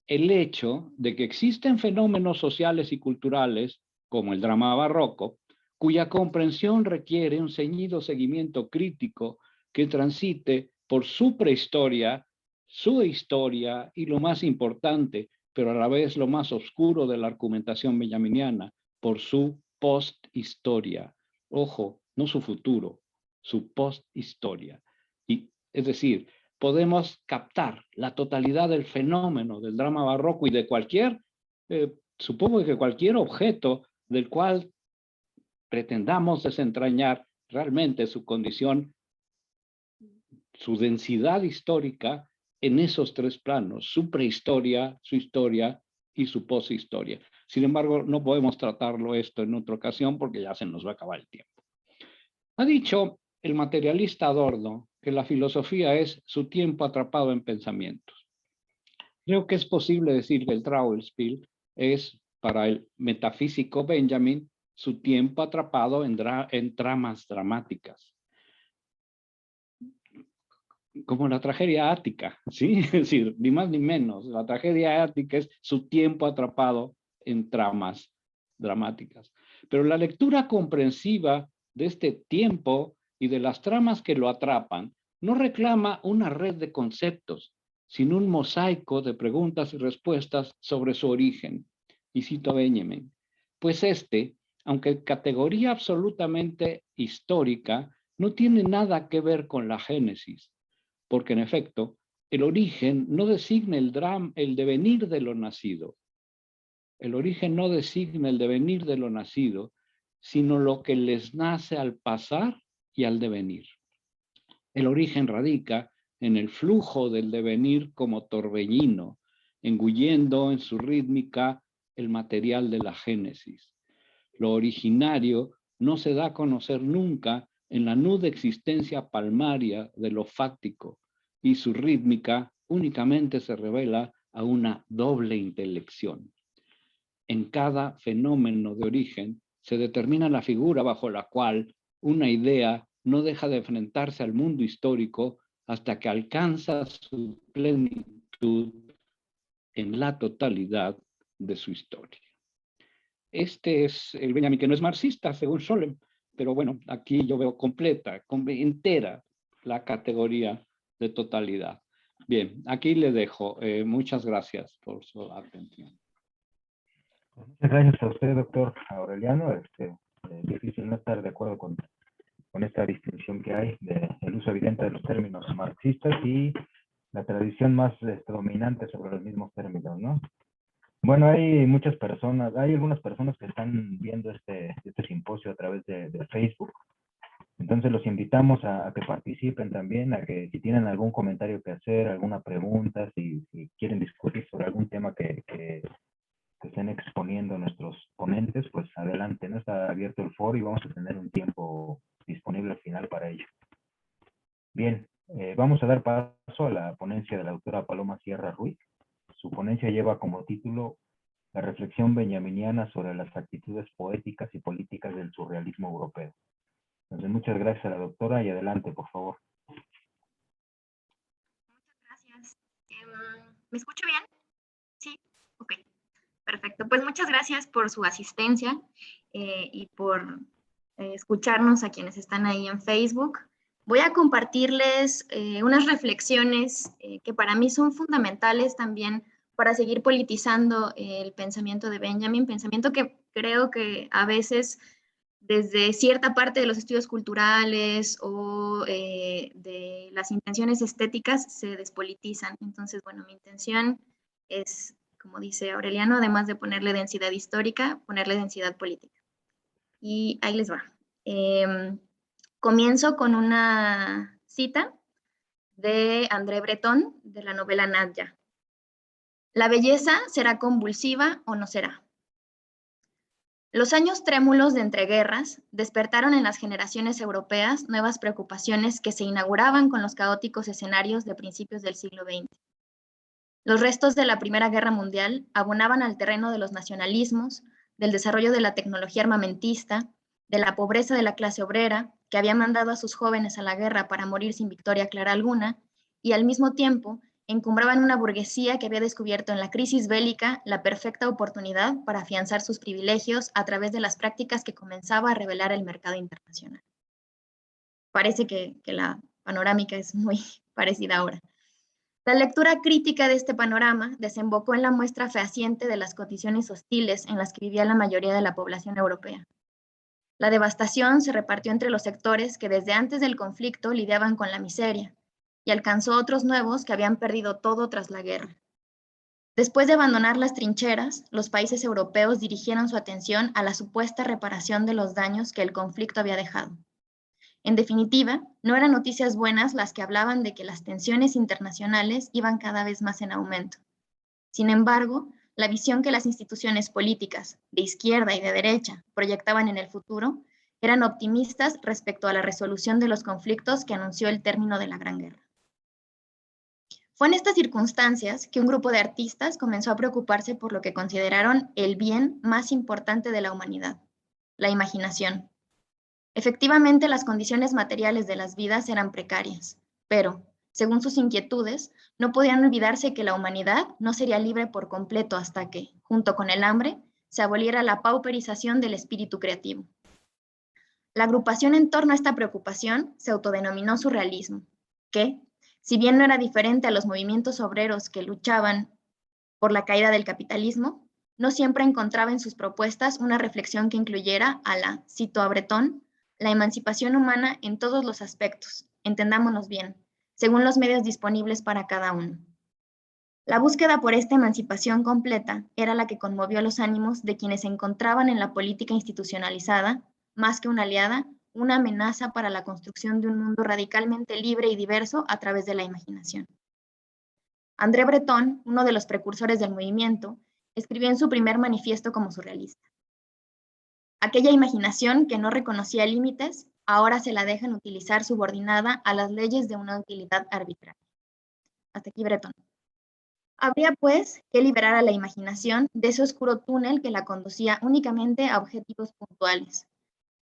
el hecho de que existen fenómenos sociales y culturales, como el drama barroco, cuya comprensión requiere un ceñido seguimiento crítico que transite por su prehistoria, su historia y lo más importante, pero a la vez lo más oscuro de la argumentación benjaminiana, por su posthistoria. Ojo, no su futuro, su posthistoria. Y, es decir, podemos captar la totalidad del fenómeno del drama barroco y de cualquier, supongo que cualquier objeto del cual pretendamos desentrañar realmente su condición, su densidad histórica en esos tres planos, su prehistoria, su historia y su poshistoria. Sin embargo, no podemos tratarlo esto en otra ocasión porque ya se nos va a acabar el tiempo. Ha dicho el materialista Adorno que la filosofía es su tiempo atrapado en pensamientos. Creo que es posible decir que el Trauerspiel es, para el metafísico Benjamin, su tiempo atrapado en tramas dramáticas. Como la tragedia ática, ¿sí? Es decir, ni más ni menos. La tragedia ática es su tiempo atrapado en tramas dramáticas. Pero la lectura comprensiva de este tiempo y de las tramas que lo atrapan no reclama una red de conceptos, sino un mosaico de preguntas y respuestas sobre su origen. Y cito a Benjamin, pues aunque categoría absolutamente histórica, no tiene nada que ver con la génesis, porque en efecto, el origen no designa el devenir de lo nacido. El origen no designa el devenir de lo nacido, sino lo que les nace al pasar y al devenir. El origen radica en el flujo del devenir como torbellino, engullendo en su rítmica el material de la génesis. Lo originario no se da a conocer nunca en la nuda existencia palmaria de lo fáctico, y su rítmica únicamente se revela a una doble intelección. En cada fenómeno de origen se determina la figura bajo la cual una idea no deja de enfrentarse al mundo histórico hasta que alcanza su plenitud en la totalidad de su historia. Este es el Benjamin que no es marxista, según Scholem, pero bueno, aquí yo veo completa, entera la categoría de totalidad. Bien, aquí le dejo. Muchas gracias por su atención. Muchas gracias a usted, doctor Aureliano. Es difícil no estar de acuerdo con esta distinción que hay del uso evidente de los términos marxistas y la tradición más dominante sobre los mismos términos, ¿no? Bueno, hay algunas personas que están viendo este simposio a través de Facebook. Entonces los invitamos a que participen también, a que si tienen algún comentario que hacer, alguna pregunta, si quieren discutir sobre algún tema que estén exponiendo nuestros ponentes, pues adelante, ¿no? Está abierto el foro y vamos a tener un tiempo disponible al final para ello. Bien, vamos a dar paso a la ponencia de la doctora Paloma Sierra Ruiz. Su ponencia lleva como título La reflexión benjaminiana sobre las actitudes poéticas y políticas del surrealismo europeo. Entonces, muchas gracias a la doctora y adelante, por favor. Muchas gracias. ¿Me escucho bien? Sí, ok. Perfecto. Pues muchas gracias por su asistencia y por escucharnos a quienes están ahí en Facebook. Voy a compartirles unas reflexiones que para mí son fundamentales también para seguir politizando el pensamiento de Benjamin, pensamiento que creo que a veces desde cierta parte de los estudios culturales o de las intenciones estéticas se despolitizan. Entonces, bueno, mi intención es, como dice Aureliano, además de ponerle densidad histórica, ponerle densidad política. Y ahí les va. Comienzo con una cita de André Breton, de la novela Nadja. La belleza será convulsiva o no será. Los años trémulos de entreguerras despertaron en las generaciones europeas nuevas preocupaciones que se inauguraban con los caóticos escenarios de principios del siglo XX. Los restos de la Primera Guerra Mundial abonaban al terreno de los nacionalismos, del desarrollo de la tecnología armamentista, de la pobreza de la clase obrera, que había mandado a sus jóvenes a la guerra para morir sin victoria clara alguna, y al mismo tiempo encumbraban una burguesía que había descubierto en la crisis bélica la perfecta oportunidad para afianzar sus privilegios a través de las prácticas que comenzaba a revelar el mercado internacional. Parece que la panorámica es muy parecida ahora. La lectura crítica de este panorama desembocó en la muestra fehaciente de las condiciones hostiles en las que vivía la mayoría de la población europea. La devastación se repartió entre los sectores que desde antes del conflicto lidiaban con la miseria, y alcanzó otros nuevos que habían perdido todo tras la guerra. Después de abandonar las trincheras, los países europeos dirigieron su atención a la supuesta reparación de los daños que el conflicto había dejado. En definitiva, no eran noticias buenas las que hablaban de que las tensiones internacionales iban cada vez más en aumento. Sin embargo, la visión que las instituciones políticas, de izquierda y de derecha, proyectaban en el futuro, eran optimistas respecto a la resolución de los conflictos que anunció el término de la Gran Guerra. Fue en estas circunstancias que un grupo de artistas comenzó a preocuparse por lo que consideraron el bien más importante de la humanidad, la imaginación. Efectivamente, las condiciones materiales de las vidas eran precarias, pero, según sus inquietudes, no podían olvidarse que la humanidad no sería libre por completo hasta que, junto con el hambre, se aboliera la pauperización del espíritu creativo. La agrupación en torno a esta preocupación se autodenominó surrealismo, que, si bien no era diferente a los movimientos obreros que luchaban por la caída del capitalismo, no siempre encontraba en sus propuestas una reflexión que incluyera a la, cito a Breton, la emancipación humana en todos los aspectos, entendámonos bien, según los medios disponibles para cada uno. La búsqueda por esta emancipación completa era la que conmovió los ánimos de quienes se encontraban en la política institucionalizada, más que una aliada, una amenaza para la construcción de un mundo radicalmente libre y diverso a través de la imaginación. André Breton, uno de los precursores del movimiento, escribió en su primer manifiesto como surrealista: aquella imaginación que no reconocía límites, ahora se la dejan utilizar subordinada a las leyes de una utilidad arbitraria. Hasta aquí Breton. Habría, pues, que liberar a la imaginación de ese oscuro túnel que la conducía únicamente a objetivos puntuales,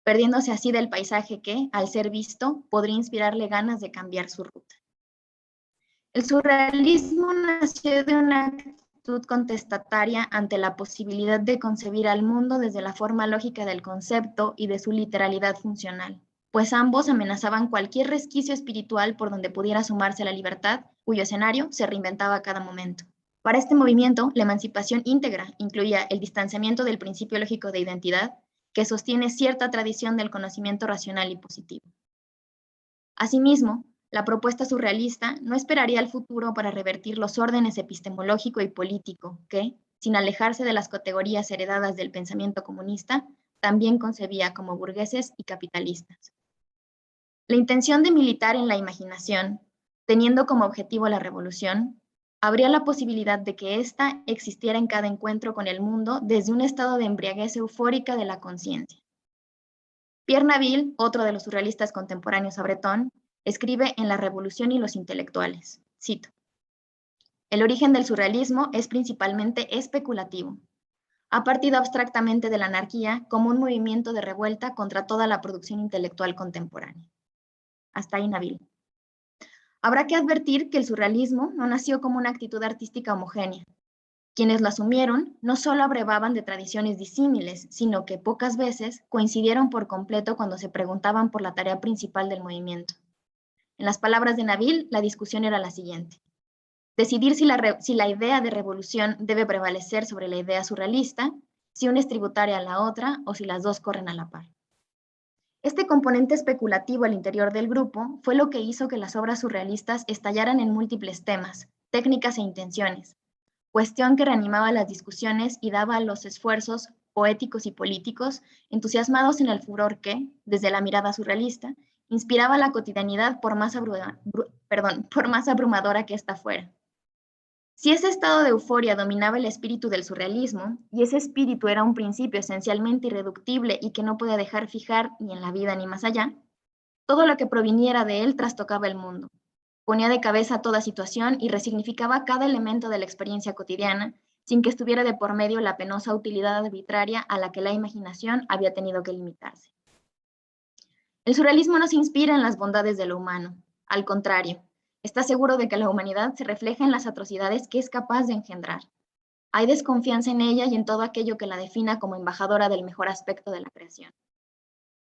perdiéndose así del paisaje que, al ser visto, podría inspirarle ganas de cambiar su ruta. El surrealismo nació de una actitud contestataria ante la posibilidad de concebir al mundo desde la forma lógica del concepto y de su literalidad funcional, pues ambos amenazaban cualquier resquicio espiritual por donde pudiera sumarse la libertad, cuyo escenario se reinventaba a cada momento. Para este movimiento, la emancipación íntegra incluía el distanciamiento del principio lógico de identidad, que sostiene cierta tradición del conocimiento racional y positivo. Asimismo, la propuesta surrealista no esperaría al futuro para revertir los órdenes epistemológico y político que, sin alejarse de las categorías heredadas del pensamiento comunista, también concebía como burgueses y capitalistas. La intención de militar en la imaginación, teniendo como objetivo la revolución, habría la posibilidad de que ésta existiera en cada encuentro con el mundo desde un estado de embriaguez eufórica de la conciencia. Pierre Naville, otro de los surrealistas contemporáneos a Breton, escribe en La Revolución y los intelectuales, cito: el origen del surrealismo es principalmente especulativo. Ha partido abstractamente de la anarquía como un movimiento de revuelta contra toda la producción intelectual contemporánea. Hasta ahí Naville. Habrá que advertir que el surrealismo no nació como una actitud artística homogénea. Quienes lo asumieron no solo abrevaban de tradiciones disímiles, sino que pocas veces coincidieron por completo cuando se preguntaban por la tarea principal del movimiento. En las palabras de Naville, la discusión era la siguiente: decidir si la idea de revolución debe prevalecer sobre la idea surrealista, si una es tributaria a la otra o si las dos corren a la par. Este componente especulativo al interior del grupo fue lo que hizo que las obras surrealistas estallaran en múltiples temas, técnicas e intenciones, cuestión que reanimaba las discusiones y daba a los esfuerzos poéticos y políticos entusiasmados en el furor que, desde la mirada surrealista, inspiraba la cotidianidad por más abrumadora que ésta fuera. Si ese estado de euforia dominaba el espíritu del surrealismo, y ese espíritu era un principio esencialmente irreductible y que no podía dejar fijar ni en la vida ni más allá, todo lo que proviniera de él trastocaba el mundo, ponía de cabeza toda situación y resignificaba cada elemento de la experiencia cotidiana, sin que estuviera de por medio la penosa utilidad arbitraria a la que la imaginación había tenido que limitarse. El surrealismo no se inspira en las bondades de lo humano, al contrario, está seguro de que la humanidad se refleja en las atrocidades que es capaz de engendrar. Hay desconfianza en ella y en todo aquello que la defina como embajadora del mejor aspecto de la creación.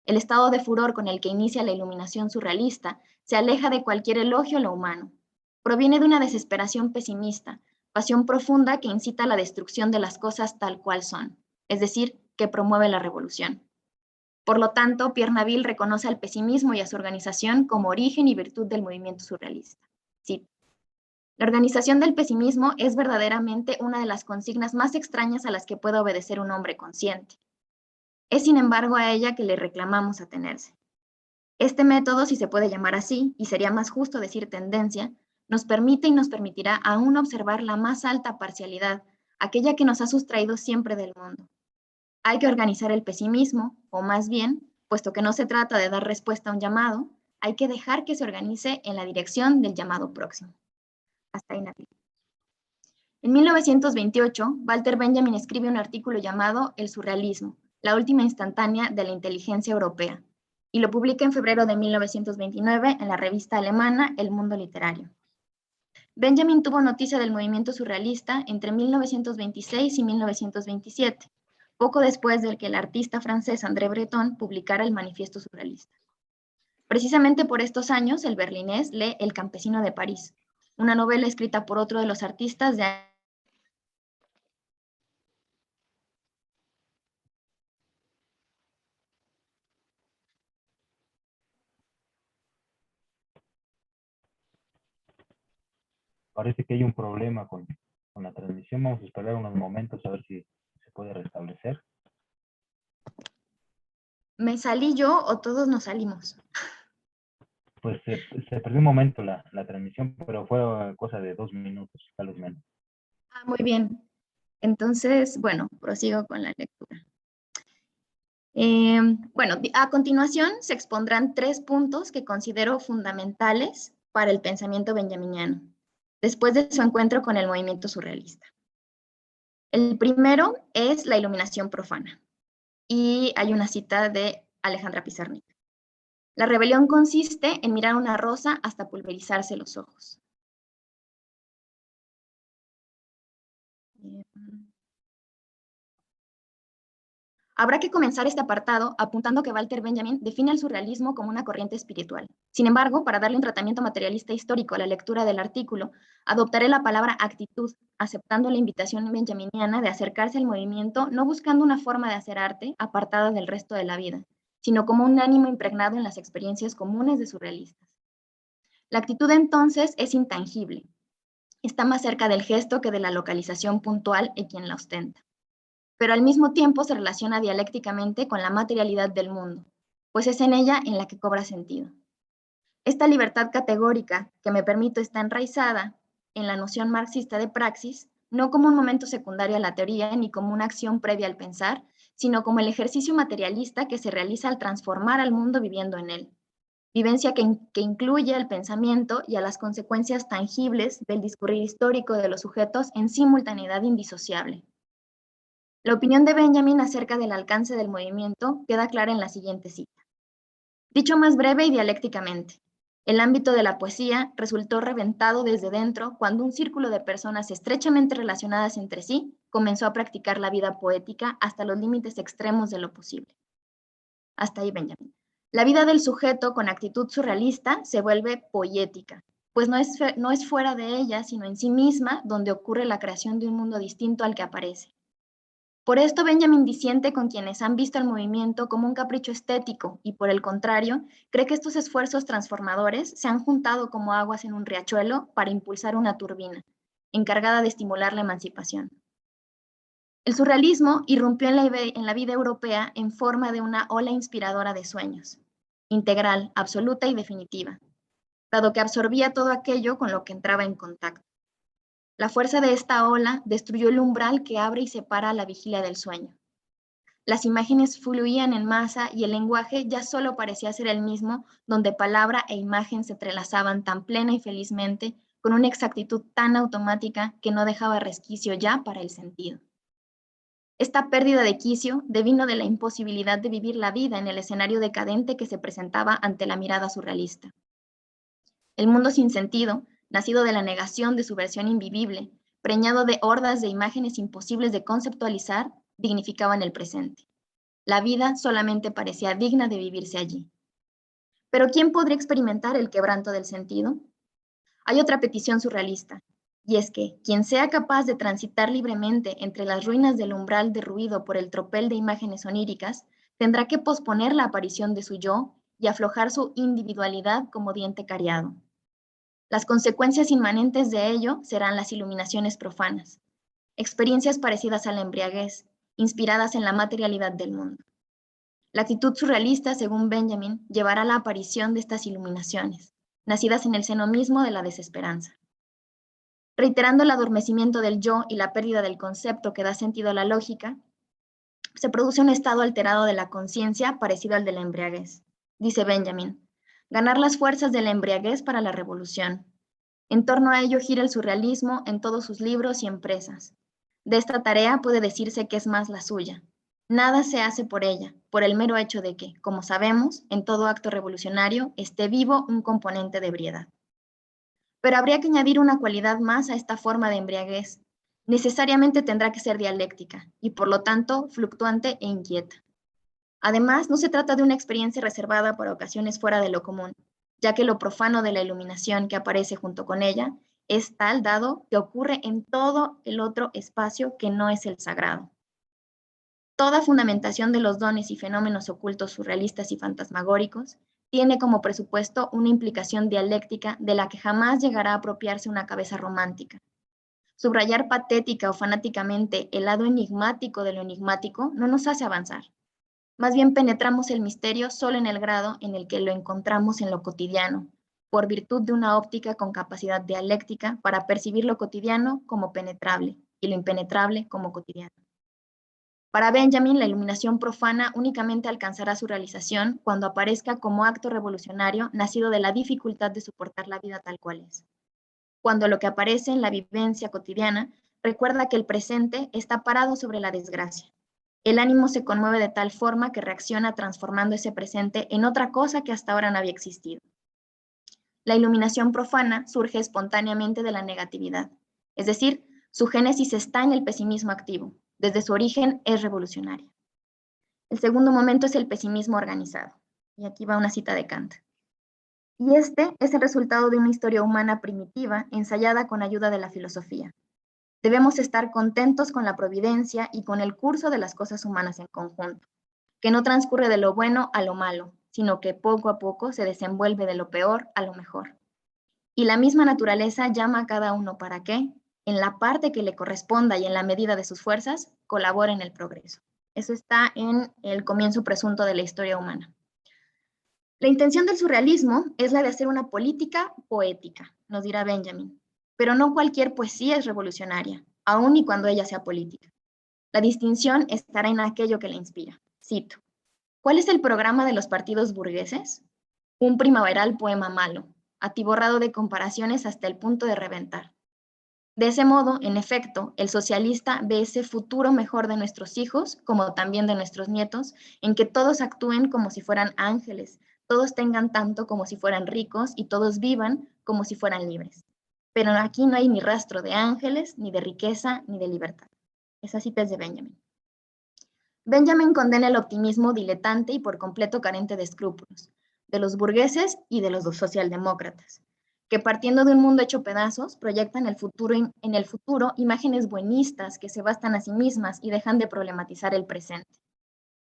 El estado de furor con el que inicia la iluminación surrealista se aleja de cualquier elogio a lo humano. Proviene de una desesperación pesimista, pasión profunda que incita a la destrucción de las cosas tal cual son, es decir, que promueve la revolución. Por lo tanto, Pierre Naville reconoce al pesimismo y a su organización como origen y virtud del movimiento surrealista. Sí. La organización del pesimismo es verdaderamente una de las consignas más extrañas a las que puede obedecer un hombre consciente. Es, sin embargo, a ella que le reclamamos atenerse. Este método, si se puede llamar así, y sería más justo decir tendencia, nos permite y nos permitirá aún observar la más alta parcialidad, aquella que nos ha sustraído siempre del mundo. Hay que organizar el pesimismo, o más bien, puesto que no se trata de dar respuesta a un llamado, hay que dejar que se organice en la dirección del llamado próximo. Hasta ahí, Nati. En 1928, Walter Benjamin escribe un artículo llamado El surrealismo, la última instantánea de la inteligencia europea, y lo publica en febrero de 1929 en la revista alemana El Mundo Literario. Benjamin tuvo noticia del movimiento surrealista entre 1926 y 1927, poco después de que el artista francés André Breton publicara el Manifiesto Surrealista. Precisamente por estos años, el berlinés lee El campesino de París, una novela escrita por otro de los artistas de Parece que hay un problema con la transmisión. Vamos a esperar unos momentos a ver si se puede restablecer. ¿Me salí yo o todos nos salimos? Pues se perdió un momento la transmisión, pero fue cosa de 2 minutos, tal vez menos. Ah, muy bien. Entonces, bueno, prosigo con la lectura. Bueno, a continuación se expondrán 3 puntos que considero fundamentales para el pensamiento benjaminiano, después de su encuentro con el movimiento surrealista. El primero es la iluminación profana, y hay una cita de Alejandra Pizarnik. La rebelión consiste en mirar una rosa hasta pulverizarse los ojos. Habrá que comenzar este apartado apuntando que Walter Benjamin define el surrealismo como una corriente espiritual. Sin embargo, para darle un tratamiento materialista histórico a la lectura del artículo, adoptaré la palabra actitud, aceptando la invitación benjaminiana de acercarse al movimiento no buscando una forma de hacer arte apartada del resto de la vida, sino como un ánimo impregnado en las experiencias comunes de surrealistas. La actitud entonces es intangible. Está más cerca del gesto que de la localización puntual en quien la ostenta, pero al mismo tiempo se relaciona dialécticamente con la materialidad del mundo, pues es en ella en la que cobra sentido. Esta libertad categórica que me permito está enraizada en la noción marxista de praxis, no como un momento secundario a la teoría ni como una acción previa al pensar, sino como el ejercicio materialista que se realiza al transformar al mundo viviendo en él. Vivencia que incluye al pensamiento y a las consecuencias tangibles del discurrir histórico de los sujetos en simultaneidad indisociable. La opinión de Benjamin acerca del alcance del movimiento queda clara en la siguiente cita. Dicho más breve y dialécticamente, el ámbito de la poesía resultó reventado desde dentro cuando un círculo de personas estrechamente relacionadas entre sí comenzó a practicar la vida poética hasta los límites extremos de lo posible. Hasta ahí, Benjamin. La vida del sujeto con actitud surrealista se vuelve poética, pues no es fuera de ella, sino en sí misma, donde ocurre la creación de un mundo distinto al que aparece. Por esto Benjamin disiente con quienes han visto el movimiento como un capricho estético y, por el contrario, cree que estos esfuerzos transformadores se han juntado como aguas en un riachuelo para impulsar una turbina, encargada de estimular la emancipación. El surrealismo irrumpió en la vida europea en forma de una ola inspiradora de sueños, integral, absoluta y definitiva, dado que absorbía todo aquello con lo que entraba en contacto. La fuerza de esta ola destruyó el umbral que abre y separa la vigilia del sueño. Las imágenes fluían en masa y el lenguaje ya solo parecía ser el mismo, donde palabra e imagen se entrelazaban tan plena y felizmente, con una exactitud tan automática que no dejaba resquicio ya para el sentido. Esta pérdida de quicio devino de la imposibilidad de vivir la vida en el escenario decadente que se presentaba ante la mirada surrealista. El mundo sin sentido, nacido de la negación de su versión invivible, preñado de hordas de imágenes imposibles de conceptualizar, dignificaban el presente. La vida solamente parecía digna de vivirse allí. Pero ¿quién podría experimentar el quebranto del sentido? Hay otra petición surrealista, y es que quien sea capaz de transitar libremente entre las ruinas del umbral derruido por el tropel de imágenes oníricas, tendrá que posponer la aparición de su yo y aflojar su individualidad como diente cariado. Las consecuencias inmanentes de ello serán las iluminaciones profanas, experiencias parecidas a la embriaguez, inspiradas en la materialidad del mundo. La actitud surrealista, según Benjamin, llevará a la aparición de estas iluminaciones, nacidas en el seno mismo de la desesperanza. Reiterando el adormecimiento del yo y la pérdida del concepto que da sentido a la lógica, se produce un estado alterado de la conciencia parecido al de la embriaguez. Dice Benjamin, ganar las fuerzas de la embriaguez para la revolución. En torno a ello gira el surrealismo en todos sus libros y empresas. De esta tarea puede decirse que es más la suya. Nada se hace por ella, por el mero hecho de que, como sabemos, en todo acto revolucionario esté vivo un componente de ebriedad. Pero habría que añadir una cualidad más a esta forma de embriaguez. Necesariamente tendrá que ser dialéctica y, por lo tanto, fluctuante e inquieta. Además, no se trata de una experiencia reservada para ocasiones fuera de lo común, ya que lo profano de la iluminación que aparece junto con ella es tal dado que ocurre en todo el otro espacio que no es el sagrado. Toda fundamentación de los dones y fenómenos ocultos surrealistas y fantasmagóricos tiene como presupuesto una implicación dialéctica de la que jamás llegará a apropiarse una cabeza romántica. Subrayar patética o fanáticamente el lado enigmático de lo enigmático no nos hace avanzar. Más bien penetramos el misterio solo en el grado en el que lo encontramos en lo cotidiano, por virtud de una óptica con capacidad dialéctica para percibir lo cotidiano como penetrable y lo impenetrable como cotidiano. Para Benjamin, la iluminación profana únicamente alcanzará su realización cuando aparezca como acto revolucionario nacido de la dificultad de soportar la vida tal cual es. Cuando lo que aparece en la vivencia cotidiana recuerda que el presente está parado sobre la desgracia. El ánimo se conmueve de tal forma que reacciona transformando ese presente en otra cosa que hasta ahora no había existido. La iluminación profana surge espontáneamente de la negatividad, es decir, su génesis está en el pesimismo activo, desde su origen es revolucionaria. El segundo momento es el pesimismo organizado, y aquí va una cita de Kant. Y este es el resultado de una historia humana primitiva ensayada con ayuda de la filosofía. Debemos estar contentos con la providencia y con el curso de las cosas humanas en conjunto, que no transcurre de lo bueno a lo malo, sino que poco a poco se desenvuelve de lo peor a lo mejor. Y la misma naturaleza llama a cada uno para que, en la parte que le corresponda y en la medida de sus fuerzas, colabore en el progreso. Eso está en el comienzo presunto de la historia humana. La intención del surrealismo es la de hacer una política poética, nos dirá Benjamin, pero no cualquier poesía es revolucionaria, aun y cuando ella sea política. La distinción estará en aquello que la inspira. Cito, ¿cuál es el programa de los partidos burgueses? Un primaveral poema malo, atiborrado de comparaciones hasta el punto de reventar. De ese modo, en efecto, el socialista ve ese futuro mejor de nuestros hijos, como también de nuestros nietos, en que todos actúen como si fueran ángeles, todos tengan tanto como si fueran ricos y todos vivan como si fueran libres. Pero aquí no hay ni rastro de ángeles, ni de riqueza, ni de libertad. Esa cita es de Benjamin. Benjamin condena el optimismo diletante y por completo carente de escrúpulos, de los burgueses y de los socialdemócratas, que partiendo de un mundo hecho pedazos, proyectan en el futuro imágenes buenistas que se bastan a sí mismas y dejan de problematizar el presente.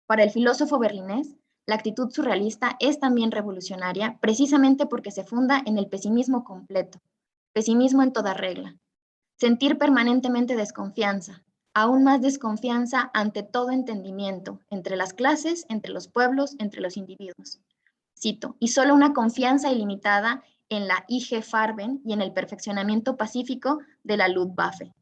Para el filósofo berlinés, la actitud surrealista es también revolucionaria precisamente porque se funda en el pesimismo completo, pesimismo en toda regla. Sentir permanentemente desconfianza, aún más desconfianza ante todo entendimiento, entre las clases, entre los pueblos, entre los individuos. Cito, y solo una confianza ilimitada en la IG Farben y en el perfeccionamiento pacífico de la Luftwaffe.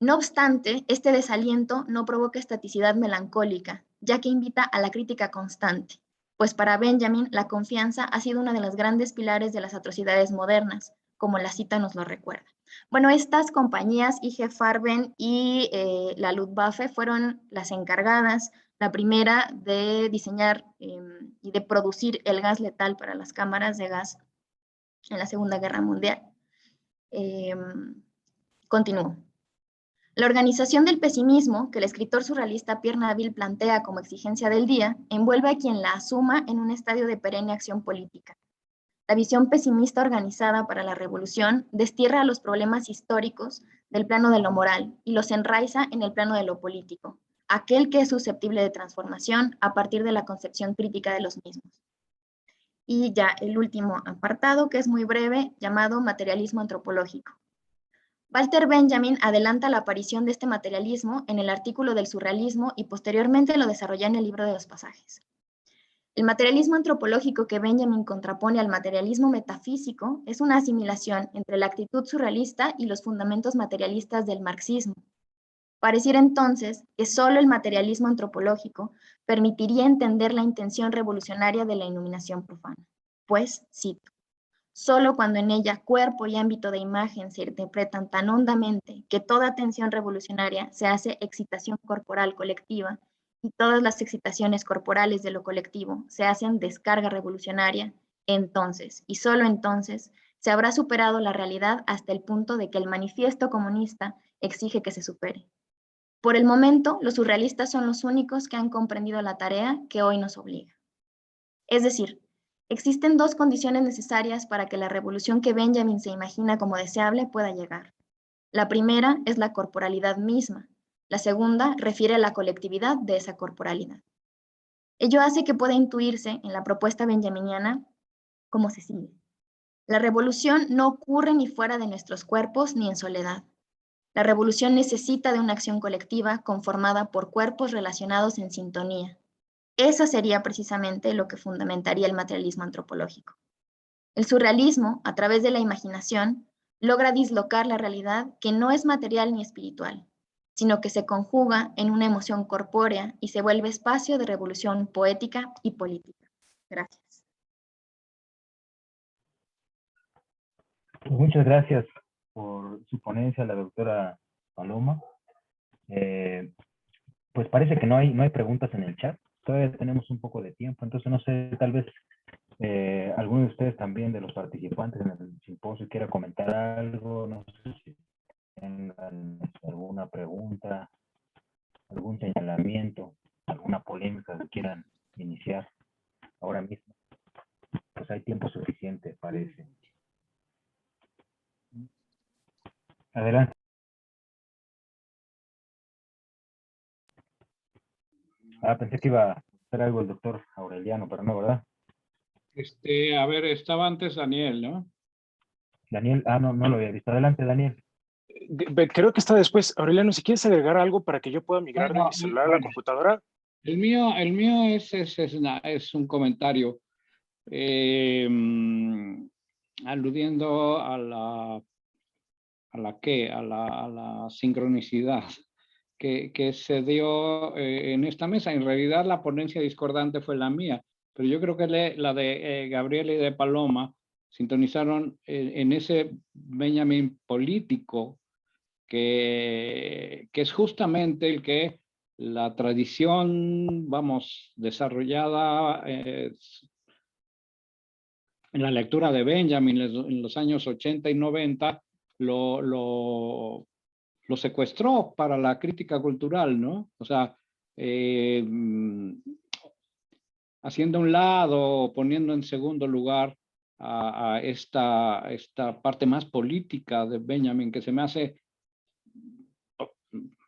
No obstante, este desaliento no provoca estaticidad melancólica, ya que invita a la crítica constante, pues para Benjamin la confianza ha sido una de los grandes pilares de las atrocidades modernas, como la cita nos lo recuerda. Bueno, estas compañías, IG Farben y la Luftwaffe, fueron las encargadas, la primera de diseñar y de producir el gas letal para las cámaras de gas en la Segunda Guerra Mundial. Continúo. La organización del pesimismo, que el escritor surrealista Pierre Naville plantea como exigencia del día, envuelve a quien la asuma en un estadio de perenne acción política. La visión pesimista organizada para la revolución destierra los problemas históricos del plano de lo moral y los enraiza en el plano de lo político, aquel que es susceptible de transformación a partir de la concepción crítica de los mismos. Y ya el último apartado, que es muy breve, llamado materialismo antropológico. Walter Benjamin adelanta la aparición de este materialismo en el artículo del surrealismo y posteriormente lo desarrolla en el libro de los pasajes. El materialismo antropológico que Benjamin contrapone al materialismo metafísico es una asimilación entre la actitud surrealista y los fundamentos materialistas del marxismo. Pareciera entonces que solo el materialismo antropológico permitiría entender la intención revolucionaria de la iluminación profana. Pues, cito, solo cuando en ella cuerpo y ámbito de imagen se interpretan tan hondamente que toda atención revolucionaria se hace excitación corporal colectiva y todas las excitaciones corporales de lo colectivo se hacen descarga revolucionaria, entonces, y solo entonces, se habrá superado la realidad hasta el punto de que el manifiesto comunista exige que se supere. Por el momento, los surrealistas son los únicos que han comprendido la tarea que hoy nos obliga. Es decir, existen dos condiciones necesarias para que la revolución que Benjamin se imagina como deseable pueda llegar. La primera es la corporalidad misma. La segunda refiere a la colectividad de esa corporalidad. Ello hace que pueda intuirse en la propuesta benjaminiana como se sigue. La revolución no ocurre ni fuera de nuestros cuerpos ni en soledad. La revolución necesita de una acción colectiva conformada por cuerpos relacionados en sintonía. Eso sería precisamente lo que fundamentaría el materialismo antropológico. El surrealismo, a través de la imaginación, logra dislocar la realidad que no es material ni espiritual, sino que se conjuga en una emoción corpórea y se vuelve espacio de revolución poética y política. Gracias. Pues muchas gracias por su ponencia, la doctora Paloma. Pues parece que no hay preguntas en el chat. Todavía tenemos un poco de tiempo, entonces no sé, tal vez alguno de ustedes también, de los participantes en el simposio, quiera comentar algo, no sé si tengan alguna pregunta, algún señalamiento, alguna polémica que quieran iniciar ahora mismo. Pues hay tiempo suficiente, parece. Adelante. Pensé que iba a hacer algo el doctor Aureliano, pero no, ¿verdad? A ver, estaba antes Daniel, ¿no? Daniel, no lo había visto. Adelante, Daniel. Creo que está después. Aureliano, si quieres agregar algo para que yo pueda migrar de mi celular a la computadora. El mío es un comentario aludiendo a la sincronicidad que se dio en esta mesa. En realidad la ponencia discordante fue la mía, pero yo creo que la de Gabriel y de Paloma sintonizaron en ese Benjamin político que es justamente el que la tradición, vamos, desarrollada en la lectura de Benjamin en los años 80 y 90, lo secuestró para la crítica cultural, ¿no? O sea, haciendo a un lado, poniendo en segundo lugar a esta parte más política de Benjamin, que se me hace,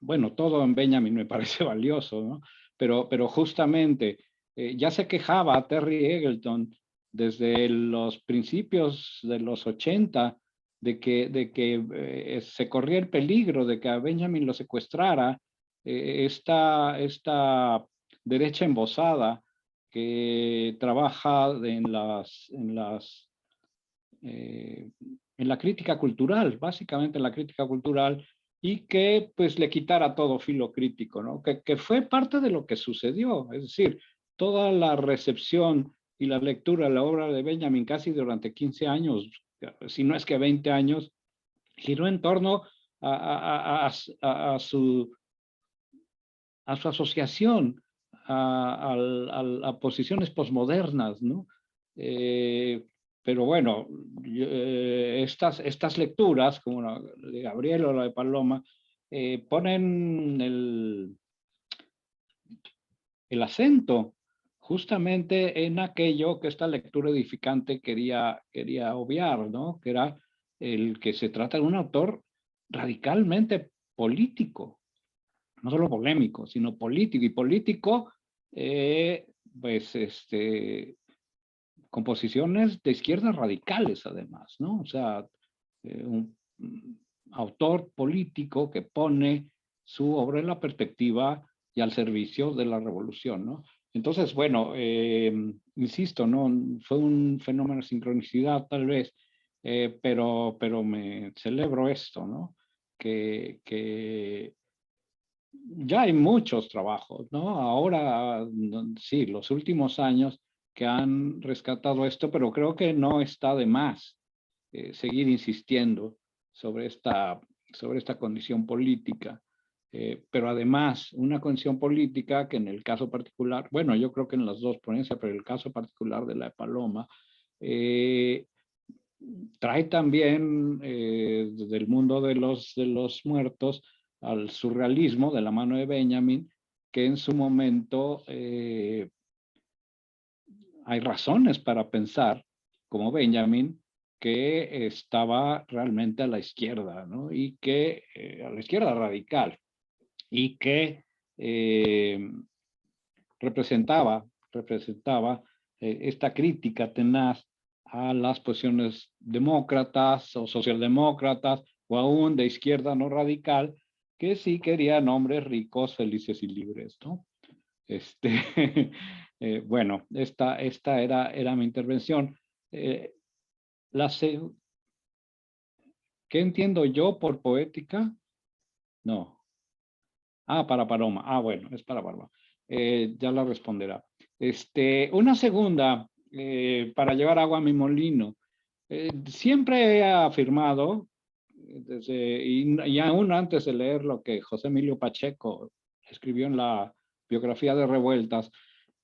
bueno, todo en Benjamin me parece valioso, ¿no? Pero justamente ya se quejaba Terry Eagleton desde los principios de los 80 de que se corría el peligro de que a Benjamin lo secuestrara esta derecha embosada que trabaja en la crítica cultural, básicamente en la crítica cultural, y que pues le quitara todo filo crítico, ¿no? Que fue parte de lo que sucedió, es decir, toda la recepción y la lectura de la obra de Benjamin casi durante 15 años, si no es que 20 años, giró en torno a su asociación a posiciones posmodernas, ¿no? Pero bueno, estas lecturas, como la de Gabriel o la de Paloma, ponen el acento justamente en aquello que esta lectura edificante quería obviar, ¿no? Que era el que se trata de un autor radicalmente político, no solo polémico, sino político, y político, pues, con posiciones de izquierda radicales, además, ¿no? O sea, un autor político que pone su obra en la perspectiva y al servicio de la revolución, ¿no? Entonces, bueno, insisto, ¿no? Fue un fenómeno de sincronicidad, tal vez, pero me celebro esto, ¿no? Que ya hay muchos trabajos, ¿no? Ahora, sí, los últimos años que han rescatado esto, pero creo que no está de más seguir insistiendo sobre esta condición política. Pero además, una condición política que en el caso particular, bueno, yo creo que en las dos ponencias, pero en el caso particular de la de Paloma, trae también del mundo de los muertos al surrealismo de la mano de Benjamin, que en su momento hay razones para pensar, como Benjamin, que estaba realmente a la izquierda, ¿no? Y que a la izquierda radical, y que representaba esta crítica tenaz a las posiciones demócratas o socialdemócratas o aún de izquierda no radical, que sí querían hombres ricos, felices y libres, ¿no? Bueno, esta era mi intervención. ¿Qué entiendo yo por poética? No. Ah, para Paloma. Ah, bueno, es para Paloma. Ya la responderá. Una segunda, para llevar agua a mi molino. Siempre he afirmado, y aún antes de leer lo que José Emilio Pacheco escribió en la biografía de Revueltas,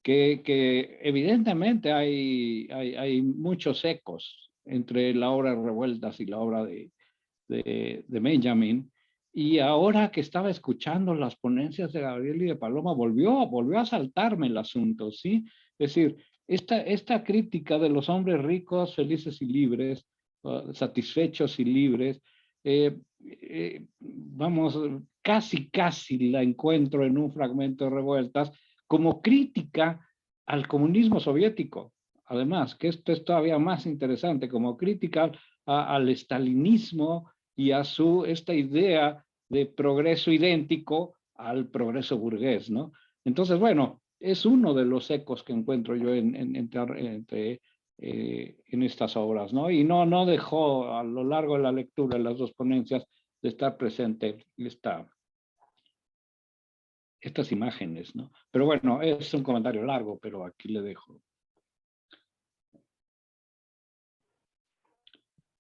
que evidentemente hay muchos ecos entre la obra de Revueltas y la obra de Benjamin. Y ahora que estaba escuchando las ponencias de Gabriel y de Paloma, volvió a saltarme el asunto, ¿sí? Es decir, esta crítica de los hombres ricos, felices y libres, satisfechos y libres, vamos, casi la encuentro en un fragmento de Revueltas como crítica al comunismo soviético. Además, que esto es todavía más interesante, como crítica al estalinismo y a esta idea de progreso idéntico al progreso burgués, ¿no? Entonces, bueno, es uno de los ecos que encuentro yo en estas obras, ¿no? Y no dejó a lo largo de la lectura de las dos ponencias de estar presente estas imágenes, ¿no? Pero bueno, es un comentario largo, pero aquí le dejo.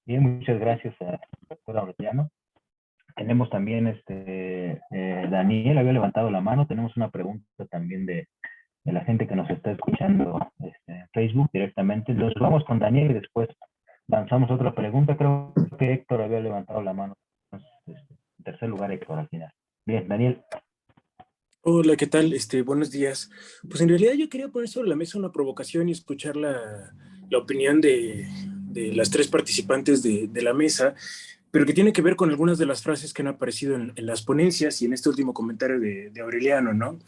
Bien, muchas gracias a doctor Aureliano. Tenemos también, Daniel había levantado la mano. Tenemos una pregunta también de la gente que nos está escuchando en Facebook directamente. Los vamos con Daniel y después lanzamos otra pregunta. Creo que Héctor había levantado la mano. En tercer lugar, Héctor, al final. Bien, Daniel. Hola, ¿qué tal? Buenos días. Pues en realidad yo quería poner sobre la mesa una provocación y escuchar la opinión de de las tres participantes de la mesa, pero que tiene que ver con algunas de las frases que han aparecido en las ponencias y en este último comentario de Aureliano, ¿no?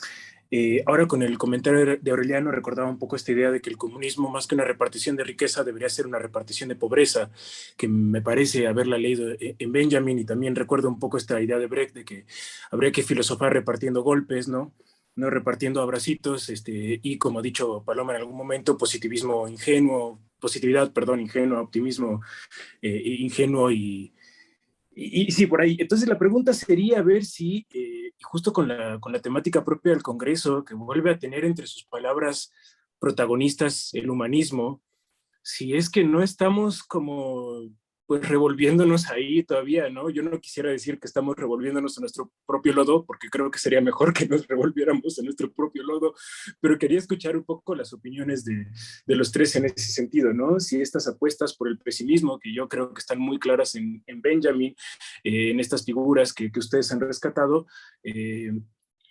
Ahora con el comentario de Aureliano recordaba un poco esta idea de que el comunismo, más que una repartición de riqueza, debería ser una repartición de pobreza, que me parece haberla leído en Benjamin, y también recuerdo un poco esta idea de Brecht de que habría que filosofar repartiendo golpes, ¿no? No repartiendo abracitos, y como ha dicho Paloma en algún momento, positividad, perdón, ingenuo, optimismo ingenuo y sí, por ahí. Entonces la pregunta sería ver si, justo con la temática propia del Congreso, que vuelve a tener entre sus palabras protagonistas el humanismo, si es que no estamos como pues revolviéndonos ahí todavía, ¿no? Yo no quisiera decir que estamos revolviéndonos en nuestro propio lodo, porque creo que sería mejor que nos revolviéramos en nuestro propio lodo, pero quería escuchar un poco las opiniones de los tres en ese sentido, ¿no? Si estas apuestas por el pesimismo, que yo creo que están muy claras en Benjamin, en estas figuras que ustedes han rescatado,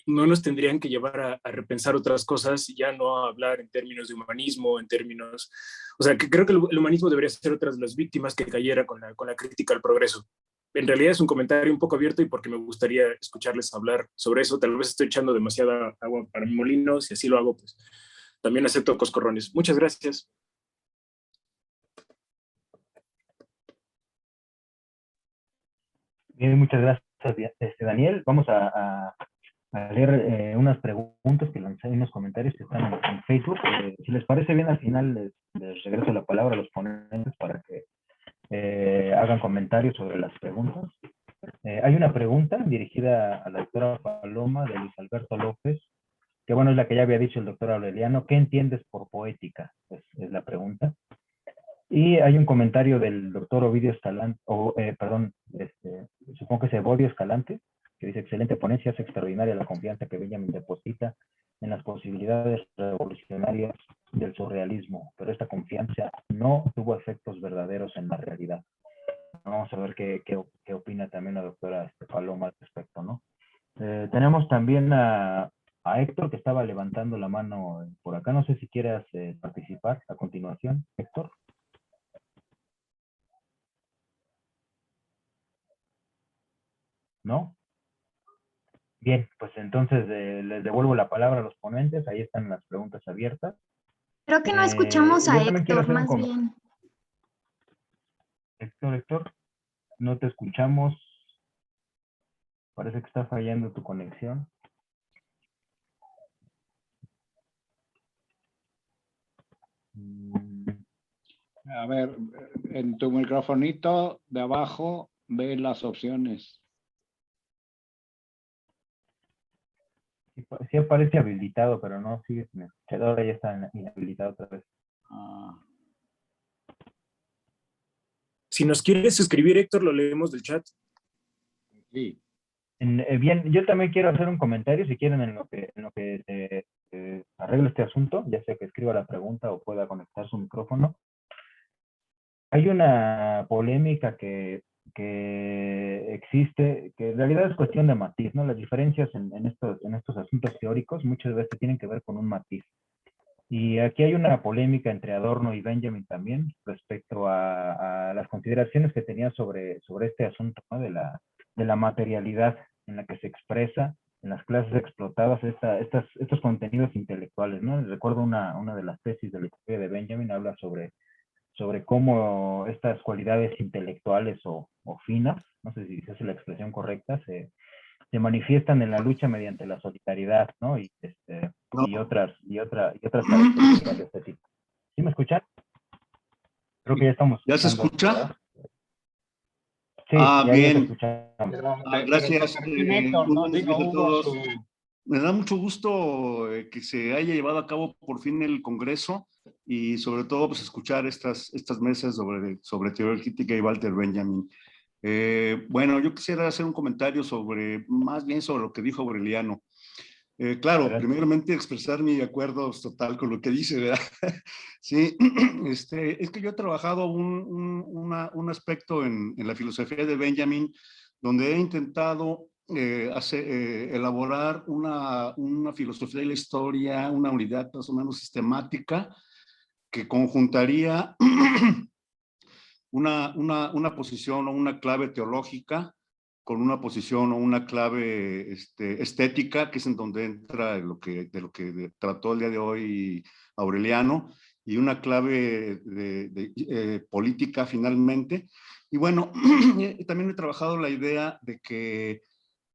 no nos tendrían que llevar a repensar otras cosas, ya no a hablar en términos de humanismo, en términos... O sea, que creo que el humanismo debería ser otra de las víctimas que cayera con la crítica al progreso. En realidad es un comentario un poco abierto y porque me gustaría escucharles hablar sobre eso. Tal vez estoy echando demasiada agua para mi molino. Si así lo hago, pues también acepto coscorrones. Muchas gracias. Bien, muchas gracias, Daniel. Vamos a leer unas preguntas que lancé en los comentarios que están en Facebook. Si les parece bien, al final les regreso la palabra a los ponentes para que hagan comentarios sobre las preguntas. Hay una pregunta dirigida a la doctora Paloma de Luis Alberto López, que bueno, es la que ya había dicho el doctor Aureliano. ¿Qué entiendes por poética? Es la pregunta. Y hay un comentario del doctor Ovidio Escalante, supongo que es Evodio Escalante, que dice: excelente ponencia, es extraordinaria la confianza que Benjamin deposita en las posibilidades revolucionarias del surrealismo, pero esta confianza no tuvo efectos verdaderos en la realidad. Vamos a ver qué opina también la doctora Paloma al respecto, ¿no? Tenemos también a Héctor, que estaba levantando la mano por acá. No sé si quieras participar a continuación, Héctor. ¿No? Bien, pues entonces les devuelvo la palabra a los ponentes. Ahí están las preguntas abiertas. Creo que no escuchamos a Héctor, más bien. Héctor, no te escuchamos. Parece que está fallando tu conexión. A ver, en tu microfonito de abajo ve las opciones. Sí aparece habilitado, pero no sigue sin escuchar. Ahora ya está inhabilitado otra vez. Si nos quieres escribir, Héctor, lo leemos del chat. Sí. Bien, yo también quiero hacer un comentario, si quieren, en lo que se arregle este asunto, ya sea que escriba la pregunta o pueda conectar su micrófono. Hay una polémica que existe, que en realidad es cuestión de matiz, ¿no? Las diferencias en estos asuntos teóricos muchas veces tienen que ver con un matiz. Y aquí hay una polémica entre Adorno y Benjamin también respecto a las consideraciones que tenía sobre este asunto, ¿no? de la materialidad en la que se expresa en las clases explotadas estos contenidos intelectuales, ¿no? Recuerdo una de las tesis de la historia de Benjamin, habla sobre cómo estas cualidades intelectuales o finas, no sé si esa es la expresión correcta, se manifiestan en la lucha mediante la solidaridad, ¿no? Y otras características de este tipo. ¿Sí me escuchan? Creo que ya estamos. ¿Ya se escucha? Sí, ya bien. se escucha. Gracias. Buenos días a todos. Me da mucho gusto que se haya llevado a cabo por fin el Congreso y sobre todo pues escuchar estas mesas sobre teoría crítica y Walter Benjamin. Bueno, yo quisiera hacer un comentario más bien sobre lo que dijo Aureliano. Claro, primeramente expresar mi acuerdo total con lo que dice, ¿verdad? Sí, es que yo he trabajado un aspecto en la filosofía de Benjamin donde he intentado elaborar una filosofía de la historia, una unidad más o menos sistemática que conjuntaría una posición o una clave teológica con una posición o una clave estética, que es en donde entra de lo que trató el día de hoy Aureliano, y una clave política finalmente. Y bueno, también he trabajado la idea de que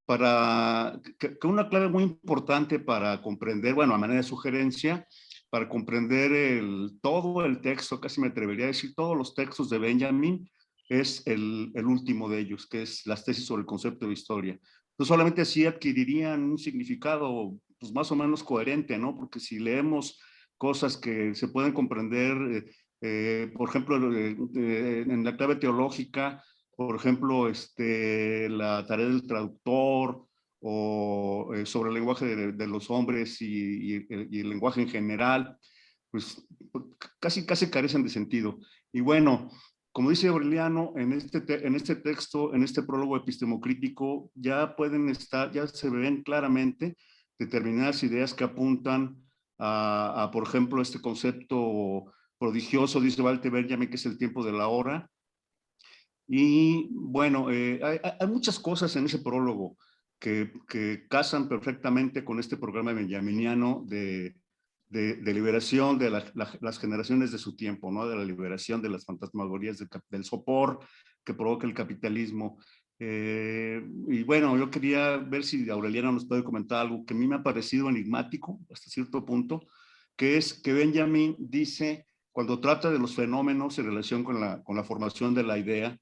una clave muy importante para comprender, bueno, a manera de sugerencia, para comprender todo el texto, casi me atrevería a decir todos los textos de Benjamin, es el último de ellos, que es las tesis sobre el concepto de historia. Entonces, solamente así adquirirían un significado pues, más o menos coherente, ¿no? Porque si leemos cosas que se pueden comprender, por ejemplo, en la clave teológica, por ejemplo, la tarea del traductor, o sobre el lenguaje de los hombres y el lenguaje en general, pues casi carecen de sentido. Y bueno, como dice Aureliano, en este texto, en este prólogo epistemocrítico, ya se ven claramente determinadas ideas que apuntan por ejemplo, este concepto prodigioso, dice Walter Benjamin, que es el tiempo de la hora. Y bueno, hay muchas cosas en ese prólogo que casan perfectamente con este programa benjaminiano de liberación de las generaciones de su tiempo, ¿no? De la liberación de las fantasmagorías del sopor que provoca el capitalismo. Y bueno, yo quería ver si Aureliano nos puede comentar algo que a mí me ha parecido enigmático hasta cierto punto, que es que Benjamin dice, cuando trata de los fenómenos en relación con la formación de la idea,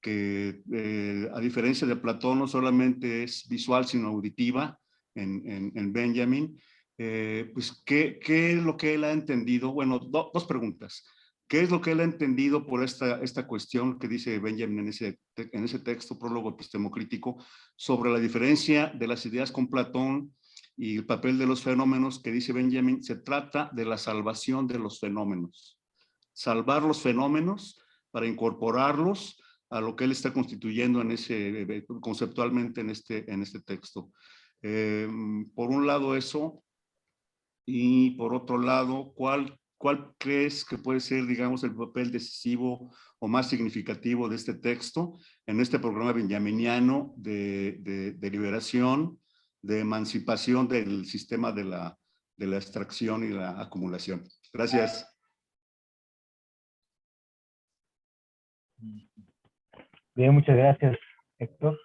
que a diferencia de Platón no solamente es visual sino auditiva en Benjamin, pues ¿qué es lo que él ha entendido? Bueno, dos preguntas. ¿Qué es lo que él ha entendido por esta cuestión que dice Benjamin en ese texto, prólogo epistemocrítico, sobre la diferencia de las ideas con Platón y el papel de los fenómenos, que dice Benjamin, se trata de la salvación de los fenómenos. Salvar los fenómenos para incorporarlos a lo que él está constituyendo conceptualmente en este texto. Por un lado eso, y por otro lado, ¿cuál crees que puede ser, digamos, el papel decisivo o más significativo de este texto en este programa benjaminiano de liberación, de emancipación del sistema de la extracción y la acumulación? Gracias. Bien, muchas gracias, Héctor.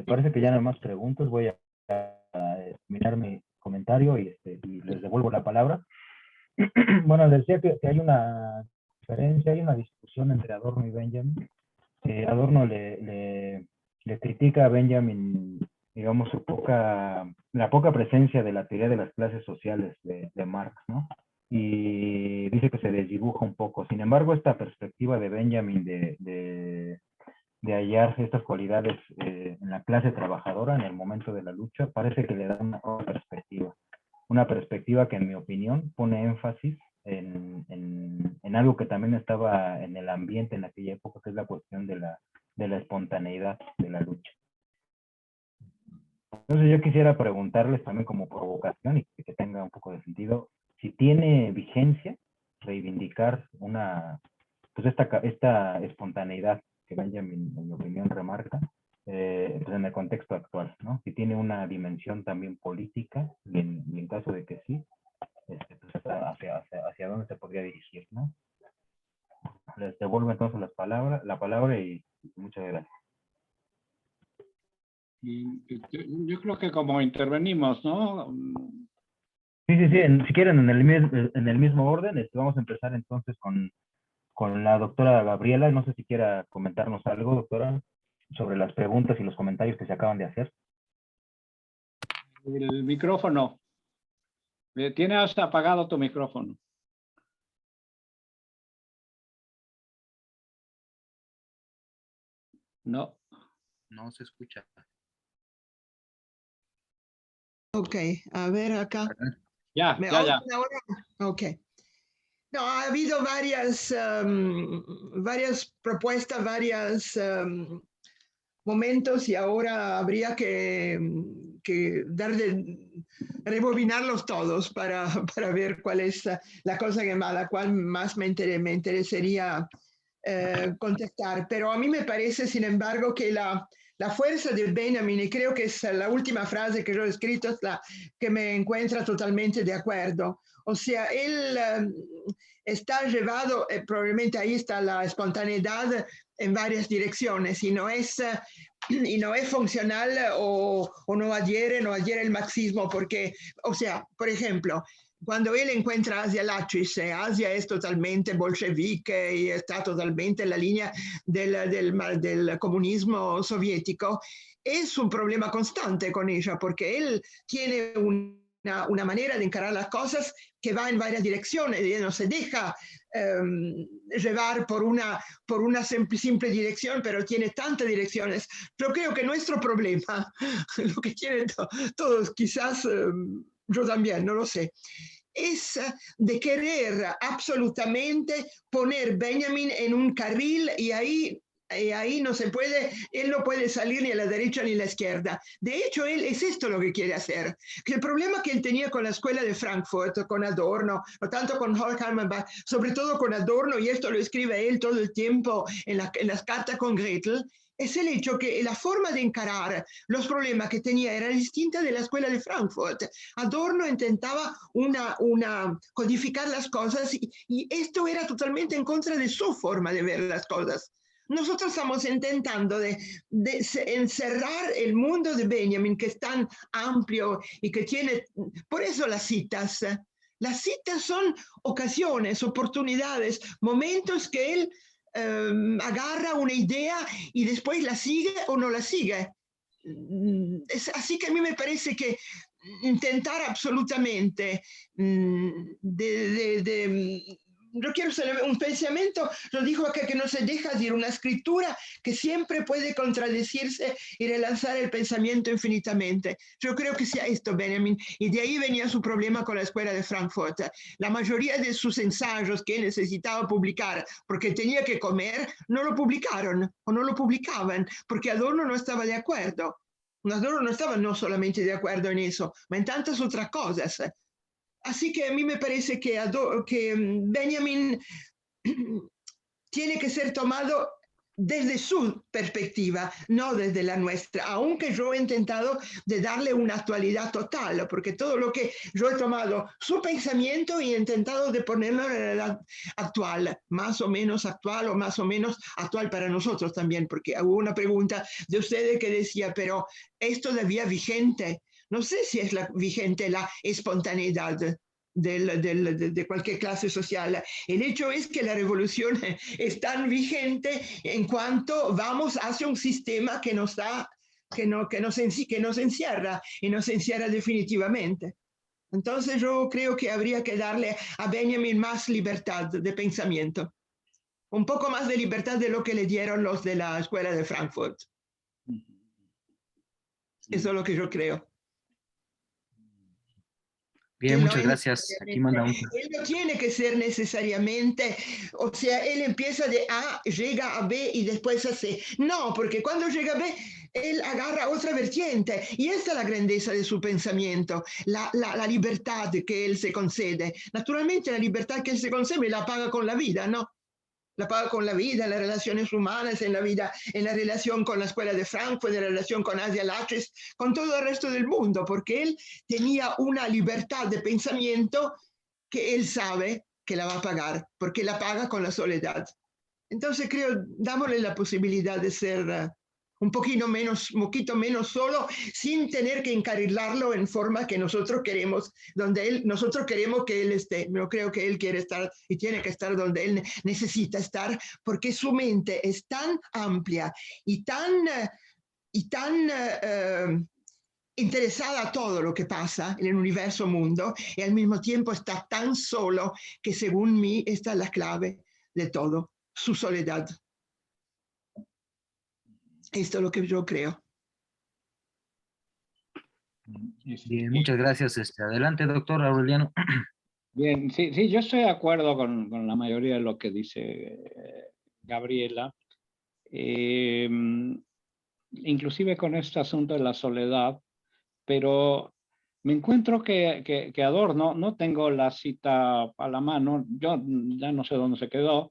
Parece que ya no hay más preguntas. Voy a terminar mi comentario y les devuelvo la palabra. Bueno, decía que hay una diferencia, hay una discusión entre Adorno y Benjamin. Adorno le critica a Benjamin, digamos, la poca presencia de la teoría de las clases sociales de Marx, ¿no? Y dice que se desdibuja un poco. Sin embargo, esta perspectiva de Benjamin de hallar estas cualidades en la clase trabajadora en el momento de la lucha, parece que le da una perspectiva que en mi opinión pone énfasis en algo que también estaba en el ambiente en aquella época, que es la cuestión de la espontaneidad de la lucha. Entonces yo quisiera preguntarles también como provocación y que tenga un poco de sentido, si tiene vigencia reivindicar esta espontaneidad que Benjamin, en mi opinión, remarca, pues en el contexto actual, ¿no? Si tiene una dimensión también política, y en caso de que sí, pues hacia dónde se podría dirigir, ¿no? Les devuelvo entonces la palabra y muchas gracias. Yo creo que como intervenimos, ¿no? Sí, si quieren en el mismo orden, vamos a empezar entonces con la doctora Gabriela. No sé si quiera comentarnos algo, doctora, sobre las preguntas y los comentarios que se acaban de hacer. El micrófono. Tienes apagado tu micrófono. No. No se escucha. Ok, a ver acá. Ya. Ahora? Ok. No, ha habido varias propuestas, varios momentos y ahora habría que rebobinarlos todos para ver cuál es la cosa a la cual más me interesaría contestar, pero a mí me parece, sin embargo, que la fuerza de Benjamin, y creo que es la última frase que yo he escrito, es la que me encuentra totalmente de acuerdo. O sea, él está llevado, probablemente ahí está la espontaneidad en varias direcciones, y no es funcional o no adhiere el marxismo, porque, o sea, por ejemplo, cuando él encuentra Asia Laches, Asia es totalmente bolchevique y está totalmente en la línea del comunismo soviético, es un problema constante con ella, porque él tiene una manera de encarar las cosas que va en varias direcciones y no se deja llevar por una simple dirección, pero tiene tantas direcciones. Yo creo que nuestro problema, lo que tienen todos, quizás yo también, no lo sé, es de querer absolutamente poner Benjamin en un carril y ahí no se puede, él no puede salir ni a la derecha ni a la izquierda. De hecho, él es esto lo que quiere hacer. Que el problema que él tenía con la escuela de Frankfurt, con Adorno, no tanto con Horkheimer, sobre todo con Adorno, y esto lo escribe él todo el tiempo en las cartas con Gretel, es el hecho que la forma de encarar los problemas que tenía era distinta de la escuela de Frankfurt. Adorno intentaba codificar las cosas y esto era totalmente en contra de su forma de ver las cosas. Nosotros estamos intentando de encerrar el mundo de Benjamin, que es tan amplio y que tiene, por eso las citas son ocasiones, oportunidades, momentos que él agarra una idea y después la sigue o no la sigue. Así que a mí me parece que intentar absolutamente yo quiero ser un pensamiento, lo dijo acá, que no se deja decir, una escritura que siempre puede contradecirse y relanzar el pensamiento infinitamente. Yo creo que sea esto, Benjamin, y de ahí venía su problema con la escuela de Frankfurt. La mayoría de sus ensayos que necesitaba publicar porque tenía que comer, no lo publicaron o no lo publicaban porque Adorno no estaba de acuerdo. Adorno no estaba no solamente de acuerdo en eso, ma en tantas otras cosas. Así que a mí me parece que Benjamin tiene que ser tomado desde su perspectiva, no desde la nuestra, aunque yo he intentado de darle una actualidad total, porque todo lo que yo he tomado su pensamiento y he intentado de ponerlo en la realidad actual, más o menos actual o más o menos actual para nosotros también, porque hubo una pregunta de ustedes que decía, pero ¿es todavía vigente? No sé si es vigente la espontaneidad de cualquier clase social. El hecho es que la revolución es tan vigente en cuanto vamos hacia un sistema que nos encierra y nos encierra definitivamente. Entonces yo creo que habría que darle a Benjamin más libertad de pensamiento, un poco más de libertad de lo que le dieron los de la escuela de Frankfurt. Eso es lo que yo creo. Bien, muchas gracias. Aquí manda un... Él no tiene que ser necesariamente, o sea, él empieza de A, llega a B y después a C. No, porque cuando llega a B, él agarra otra vertiente. Y esta es la grandeza de su pensamiento, la libertad que él se concede. Naturalmente la libertad que él se concede la paga con la vida, ¿no? La paga con la vida, en las relaciones humanas, en la vida, en la relación con la escuela de Frankfurt, en la relación con Asia Laches, con todo el resto del mundo, porque él tenía una libertad de pensamiento que él sabe que la va a pagar, porque la paga con la soledad. Entonces creo, dámosle la posibilidad de ser un poquito menos solo, sin tener que encarrilarlo en forma que nosotros queremos, nosotros queremos que él esté. Yo creo que él quiere estar y tiene que estar donde él necesita estar, porque su mente es tan amplia y tan interesada a todo lo que pasa en el universo mundo, y al mismo tiempo está tan solo que según mí esta es la clave de todo, su soledad. Esto es lo que yo creo. Bien, muchas gracias. Adelante, doctor Aureliano. Bien, sí, yo estoy de acuerdo con la mayoría de lo que dice Gabriela. Inclusive con este asunto de la soledad, pero me encuentro que Adorno, no tengo la cita a la mano, yo ya no sé dónde se quedó,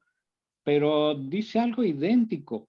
pero dice algo idéntico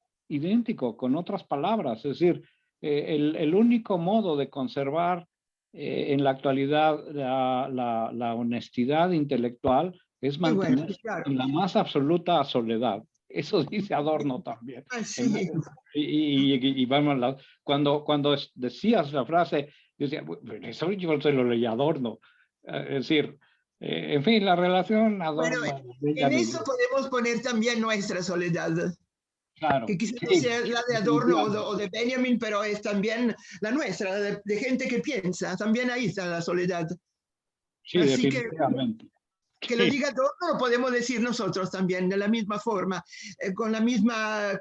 con otras palabras. Es decir, el único modo de conservar en la actualidad la honestidad intelectual es Y bueno, mantener claro. en la más absoluta soledad. Eso dice Adorno también. Sí. Y vamos, cuando decías la frase, yo decía, "Bueno, eso yo se lo leí a Adorno". Es decir, en fin, la relación Bueno, Adorno. en eso podemos poner también nuestra soledad, Claro, que quizás no sí, sea la de Adorno o de Benjamin, pero es también la nuestra, de gente que piensa. También ahí está la soledad. sí, Así que lo Sí. diga Adorno lo podemos decir nosotros también, de la misma forma, con la misma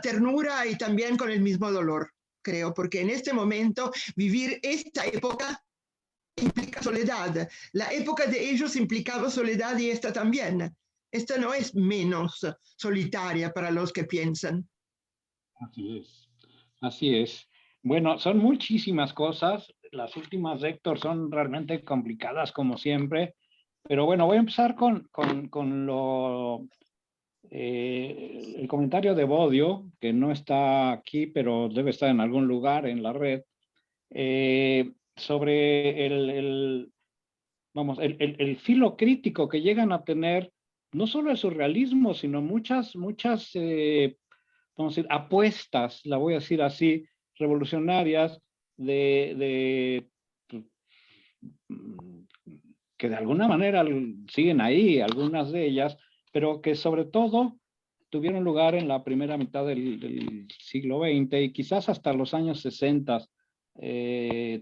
ternura y también con el mismo dolor, creo, porque en este momento vivir esta época implica soledad. La época de ellos implicaba soledad y esta también. Esta no es menos solitaria para los que piensan. Así es, así es. Bueno, son muchísimas cosas. Las últimas, Héctor, son realmente complicadas como siempre. Pero bueno, voy a empezar con el comentario de Bodio, que no está aquí, pero debe estar en algún lugar en la red, sobre el filo crítico que llegan a tener no solo el surrealismo, sino muchas vamos a decir, apuestas, la voy a decir así, revolucionarias que de alguna manera siguen ahí, algunas de ellas, pero que sobre todo tuvieron lugar en la primera mitad del siglo XX y quizás hasta los años 60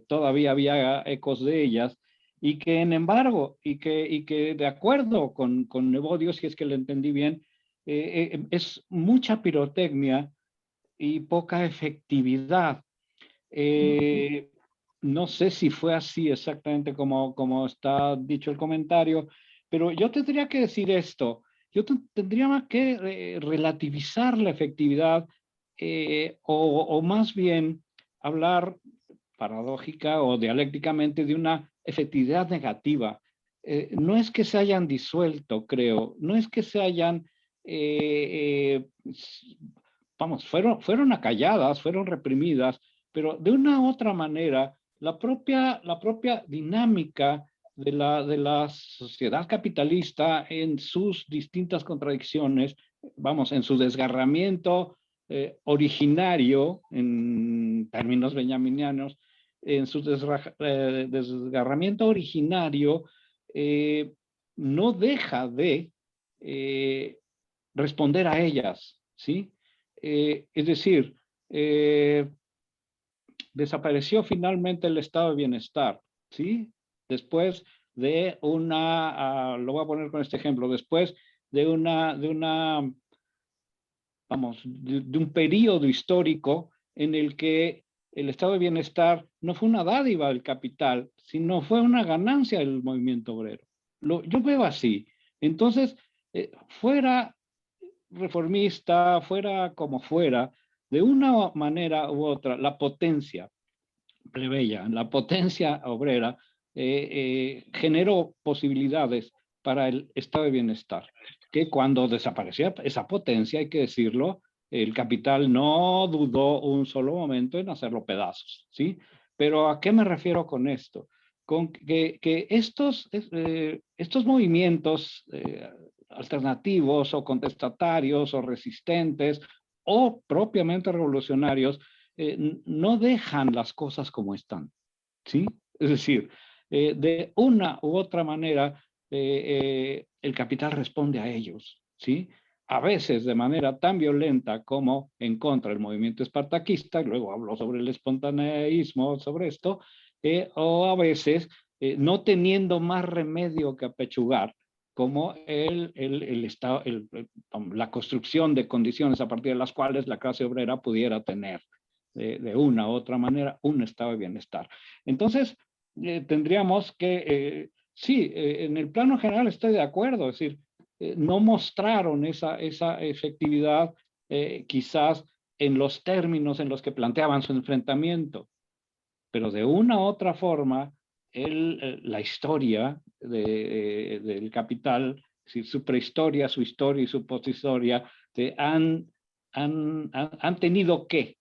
todavía había ecos de ellas, y que en embargo, y que de acuerdo con Evodio, si es que lo entendí bien, es mucha pirotecnia y poca efectividad. No sé si fue así exactamente como está dicho el comentario, pero yo tendría que decir esto. Yo tendría que relativizar la efectividad o más bien hablar paradójica o dialécticamente de una efectividad negativa. No es que se hayan disuelto, creo, no es que se hayan, vamos, fueron acalladas, fueron reprimidas, pero de una u otra manera, la propia dinámica de la sociedad capitalista en sus distintas contradicciones, vamos, en su desgarramiento originario, en términos benjaminianos, en su desgarramiento originario, no deja de responder a ellas, ¿sí? Es decir, desapareció finalmente el estado de bienestar, ¿sí? Después de lo voy a poner con este ejemplo, después de un periodo histórico en el que el estado de bienestar no fue una dádiva del capital, sino fue una ganancia del movimiento obrero. Yo veo así. Entonces, fuera reformista, fuera como fuera, de una manera u otra, la potencia plebeya, la potencia obrera, generó posibilidades para el estado de bienestar, que cuando desaparecía esa potencia, hay que decirlo, el capital no dudó un solo momento en hacerlo pedazos, ¿sí? Pero ¿a qué me refiero con esto? Con que estos movimientos alternativos o contestatarios o resistentes o propiamente revolucionarios no dejan las cosas como están, ¿sí? Es decir, de una u otra manera, el capital responde a ellos, ¿sí? A veces de manera tan violenta como en contra del movimiento espartaquista, y luego hablo sobre el espontaneísmo, sobre esto, o a veces no teniendo más remedio que apechugar, como la construcción de condiciones a partir de las cuales la clase obrera pudiera tener de una u otra manera un estado de bienestar. Entonces, tendríamos que, sí, en el plano general estoy de acuerdo, es decir, no mostraron esa efectividad quizás en los términos en los que planteaban su enfrentamiento, pero de una u otra forma, la historia del capital decir, su prehistoria, su historia y su poshistoria, han tenido que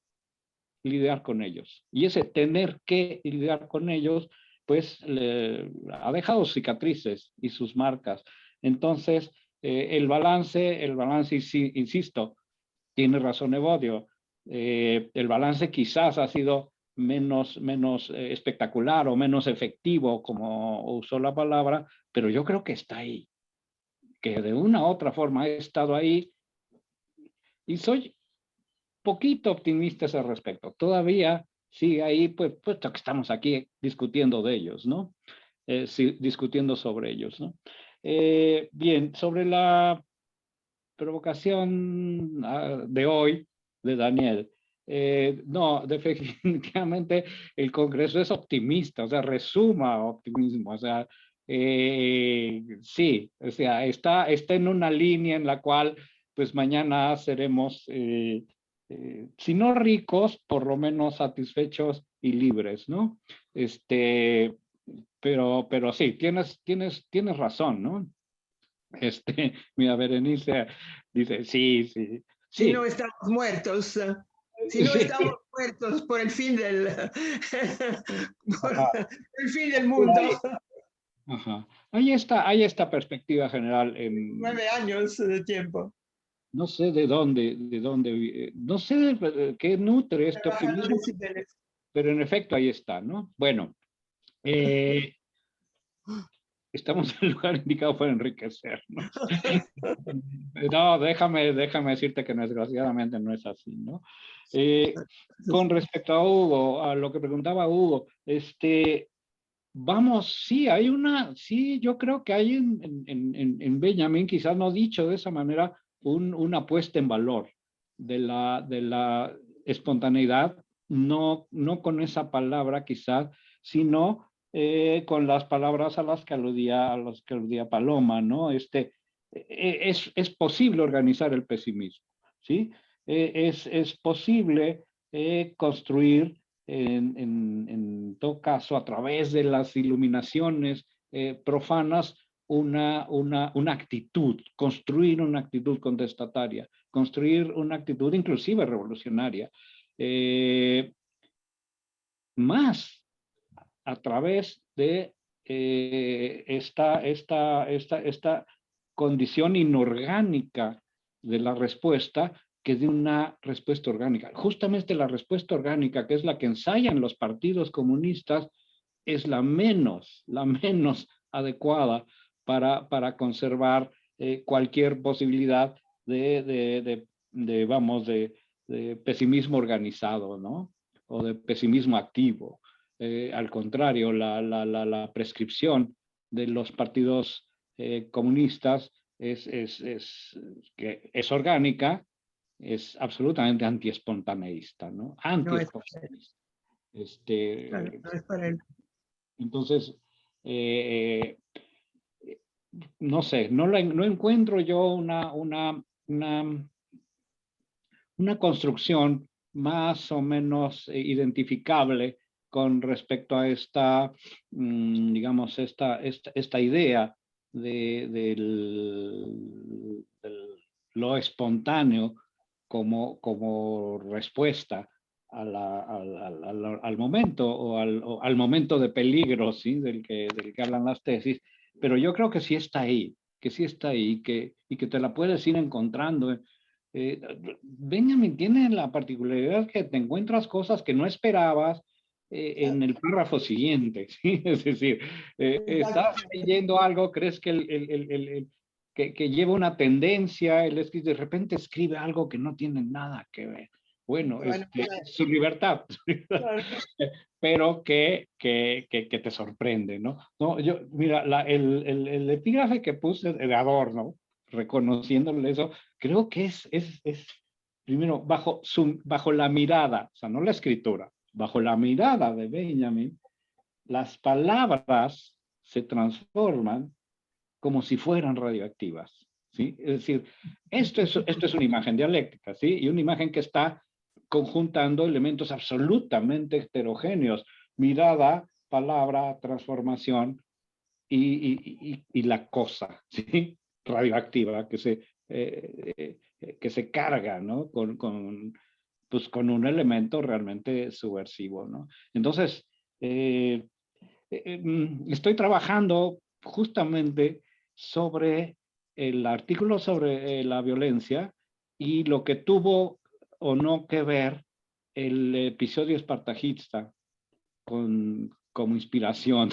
lidiar con ellos. Y ese tener que lidiar con ellos, pues ha dejado cicatrices y sus marcas. Entonces, el balance, insisto, tiene razón Evodio, el balance quizás ha sido menos espectacular o menos efectivo, como usó la palabra, pero yo creo que está ahí, que de una u otra forma ha estado ahí, y soy poquito optimista al respecto. Todavía sigue ahí, pues, puesto que estamos aquí discutiendo de ellos, ¿no? Sí, discutiendo sobre ellos, ¿no? Bien, sobre la provocación de hoy de Daniel. No, definitivamente el Congreso es optimista, o sea, resuma optimismo, o sea, sí, o sea, está en una línea en la cual, pues mañana seremos, si no ricos, por lo menos satisfechos y libres, ¿no? Pero sí, tienes razón, ¿no? Mira, Berenice dice, sí. Si no estamos muertos, si no estamos muertos por el fin del, el fin del mundo. Ajá. Hay esta perspectiva general. 9 años de tiempo. No sé de dónde, no sé qué nutre este optimismo, pero en efecto ahí está, ¿no? Bueno, estamos en el lugar indicado para enriquecer, ¿no? No, déjame decirte que desgraciadamente no es así, ¿no? Con respecto a Hugo, a lo que preguntaba Hugo, vamos, sí, sí, yo creo que hay en Benjamin, quizás no dicho de esa manera, una puesta en valor de la espontaneidad, no con esa palabra quizás, sino con las palabras a las que aludía Paloma, ¿no? Es posible organizar el pesimismo, ¿sí? Es posible construir en todo caso, a través de las iluminaciones profanas, una actitud, construir una actitud contestataria, construir una actitud inclusive revolucionaria, más a través de esta condición inorgánica de la respuesta, que de una respuesta orgánica. Justamente la respuesta orgánica, que es la que ensayan los partidos comunistas, es la menos adecuada para conservar cualquier posibilidad de pesimismo organizado, ¿no? O de pesimismo activo. Al contrario, la prescripción de los partidos comunistas que es orgánica, es absolutamente antiespontaneísta, ¿no? Antiespontaneísta. Claro, no es para él. Entonces, no sé, no encuentro yo una construcción más o menos identificable con respecto a esta, digamos, esta idea de lo espontáneo como respuesta al momento o al momento de peligro, ¿sí? del que hablan las tesis, pero yo creo que sí está ahí, y que te la puedes ir encontrando. Benjamin tiene la particularidad que te encuentras cosas que no esperabas en el párrafo siguiente, ¿sí? Es decir, estás leyendo algo, crees que que lleva una tendencia, él de repente escribe algo que no tiene nada que ver. Bueno, su libertad, pero que te sorprende, ¿no? No, mira, el epígrafe que puse de Adorno, reconociéndole eso, creo que es primero, bajo la mirada, o sea, no la escritura, bajo la mirada de Benjamin, las palabras se transforman como si fueran radioactivas, ¿sí? Es decir, esto es una imagen dialéctica, ¿sí? Y una imagen que está conjuntando elementos absolutamente heterogéneos, mirada, palabra, transformación y la cosa, ¿sí? radioactiva que se carga, ¿no? Pues con un elemento realmente subversivo, ¿no? Entonces, estoy trabajando justamente sobre el artículo sobre la violencia y lo que tuvo o no que ver el episodio espartajista como inspiración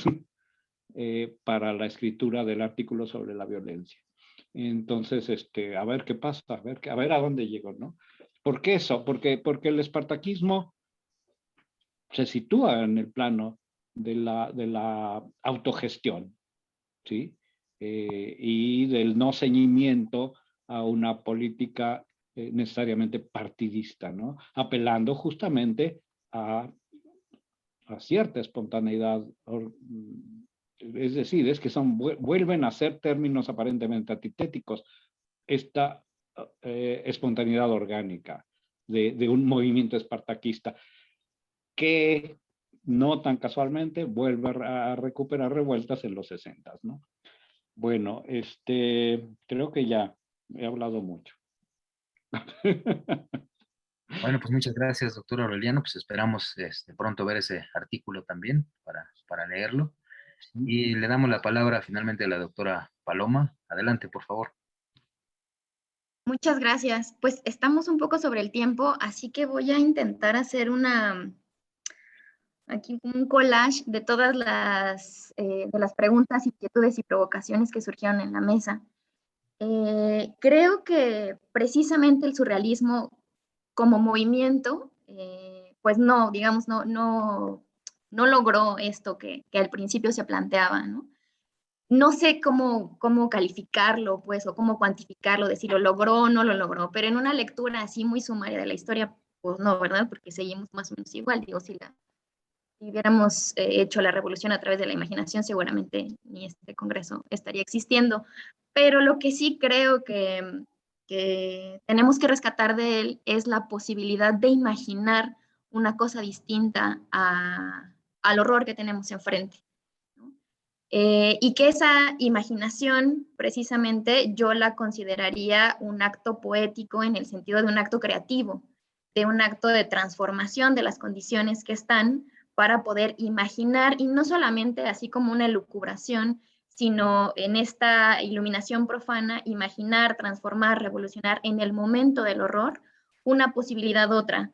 para la escritura del artículo sobre la violencia. Entonces, a ver qué pasa, a ver a dónde llego, ¿no? ¿Por qué eso? Porque el espartaquismo se sitúa en el plano de la autogestión, ¿sí? Y del no ceñimiento a una política necesariamente partidista, ¿no? Apelando justamente a cierta espontaneidad. Es decir, es que vuelven a ser términos aparentemente antitéticos. Esta espontaneidad orgánica de un movimiento espartaquista que no tan casualmente vuelve a recuperar revueltas en los 60, ¿no? Bueno, creo que ya he hablado mucho. Bueno, pues muchas gracias, doctor Aureliano. Pues esperamos pronto ver ese artículo también para leerlo. Y le damos la palabra finalmente a la doctora Paloma. Adelante, por favor. Muchas gracias. Pues estamos un poco sobre el tiempo, así que voy a intentar hacer aquí un collage de todas de las preguntas, inquietudes y provocaciones que surgieron en la mesa. Creo que precisamente el surrealismo como movimiento, pues no, digamos, no logró esto que al principio se planteaba, ¿no? No sé cómo calificarlo, pues, o cómo cuantificarlo, de si lo logró o no lo logró, pero en una lectura así muy sumaria de la historia, pues no, ¿verdad? Porque seguimos más o menos igual, digo, si hubiéramos hecho la revolución a través de la imaginación, seguramente ni este Congreso estaría existiendo. Pero lo que sí creo que tenemos que rescatar de él es la posibilidad de imaginar una cosa distinta al horror que tenemos enfrente, ¿no? Y que esa imaginación, precisamente, yo la consideraría un acto poético en el sentido de un acto creativo, de un acto de transformación de las condiciones que están para poder imaginar, y no solamente así como una elucubración, sino en esta iluminación profana, imaginar, transformar, revolucionar en el momento del horror una posibilidad otra,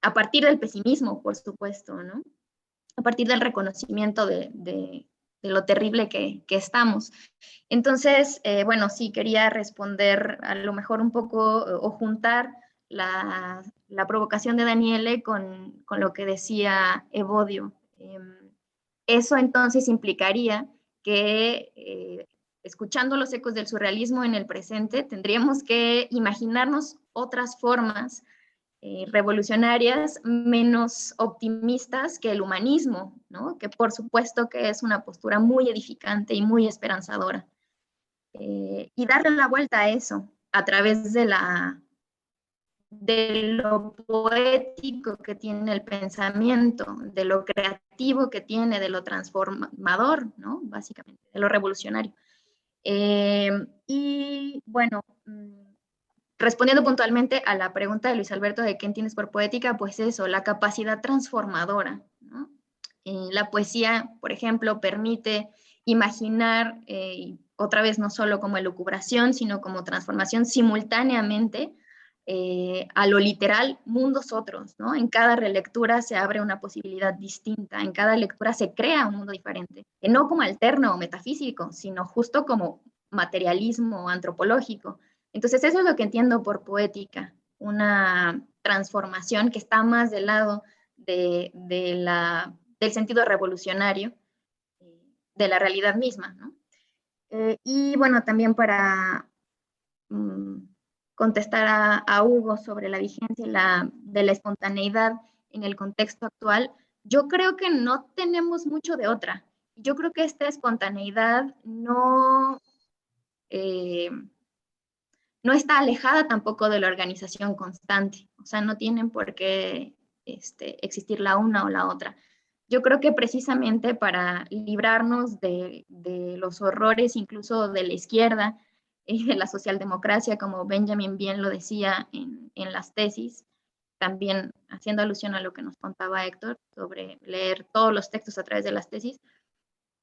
a partir del pesimismo, por supuesto, ¿no? A partir del reconocimiento de lo terrible que estamos. Entonces, bueno, sí, quería responder a lo mejor un poco o juntar la provocación de Daniele con lo que decía Evodio. Eso entonces implicaría que, escuchando los ecos del surrealismo en el presente, tendríamos que imaginarnos otras formas revolucionarias menos optimistas que el humanismo, ¿no? Que por supuesto que es una postura muy edificante y muy esperanzadora. Y darle la vuelta a eso a través de lo poético que tiene el pensamiento, de lo creativo que tiene, de lo transformador, ¿no? Básicamente, de lo revolucionario. Y bueno, respondiendo puntualmente a la pregunta de Luis Alberto de qué entiendes por poética, pues eso, la capacidad transformadora, ¿no? La poesía, por ejemplo, permite imaginar, otra vez no solo como elucubración, sino como transformación simultáneamente a lo literal, mundos otros, ¿no? En cada relectura se abre una posibilidad distinta, en cada lectura se crea un mundo diferente, que no como alterno o metafísico, sino justo como materialismo antropológico. Entonces eso es lo que entiendo por poética, una transformación que está más del lado del sentido revolucionario de la realidad misma, ¿no? Y bueno, también para contestar a Hugo sobre la vigencia de la espontaneidad en el contexto actual, yo creo que no tenemos mucho de otra. Yo creo que esta espontaneidad no está alejada tampoco de la organización constante. O sea, no tienen por qué existir la una o la otra. Yo creo que precisamente para librarnos de los horrores incluso de la izquierda y de la socialdemocracia, como Benjamin bien lo decía en las tesis, también haciendo alusión a lo que nos contaba Héctor sobre leer todos los textos a través de las tesis,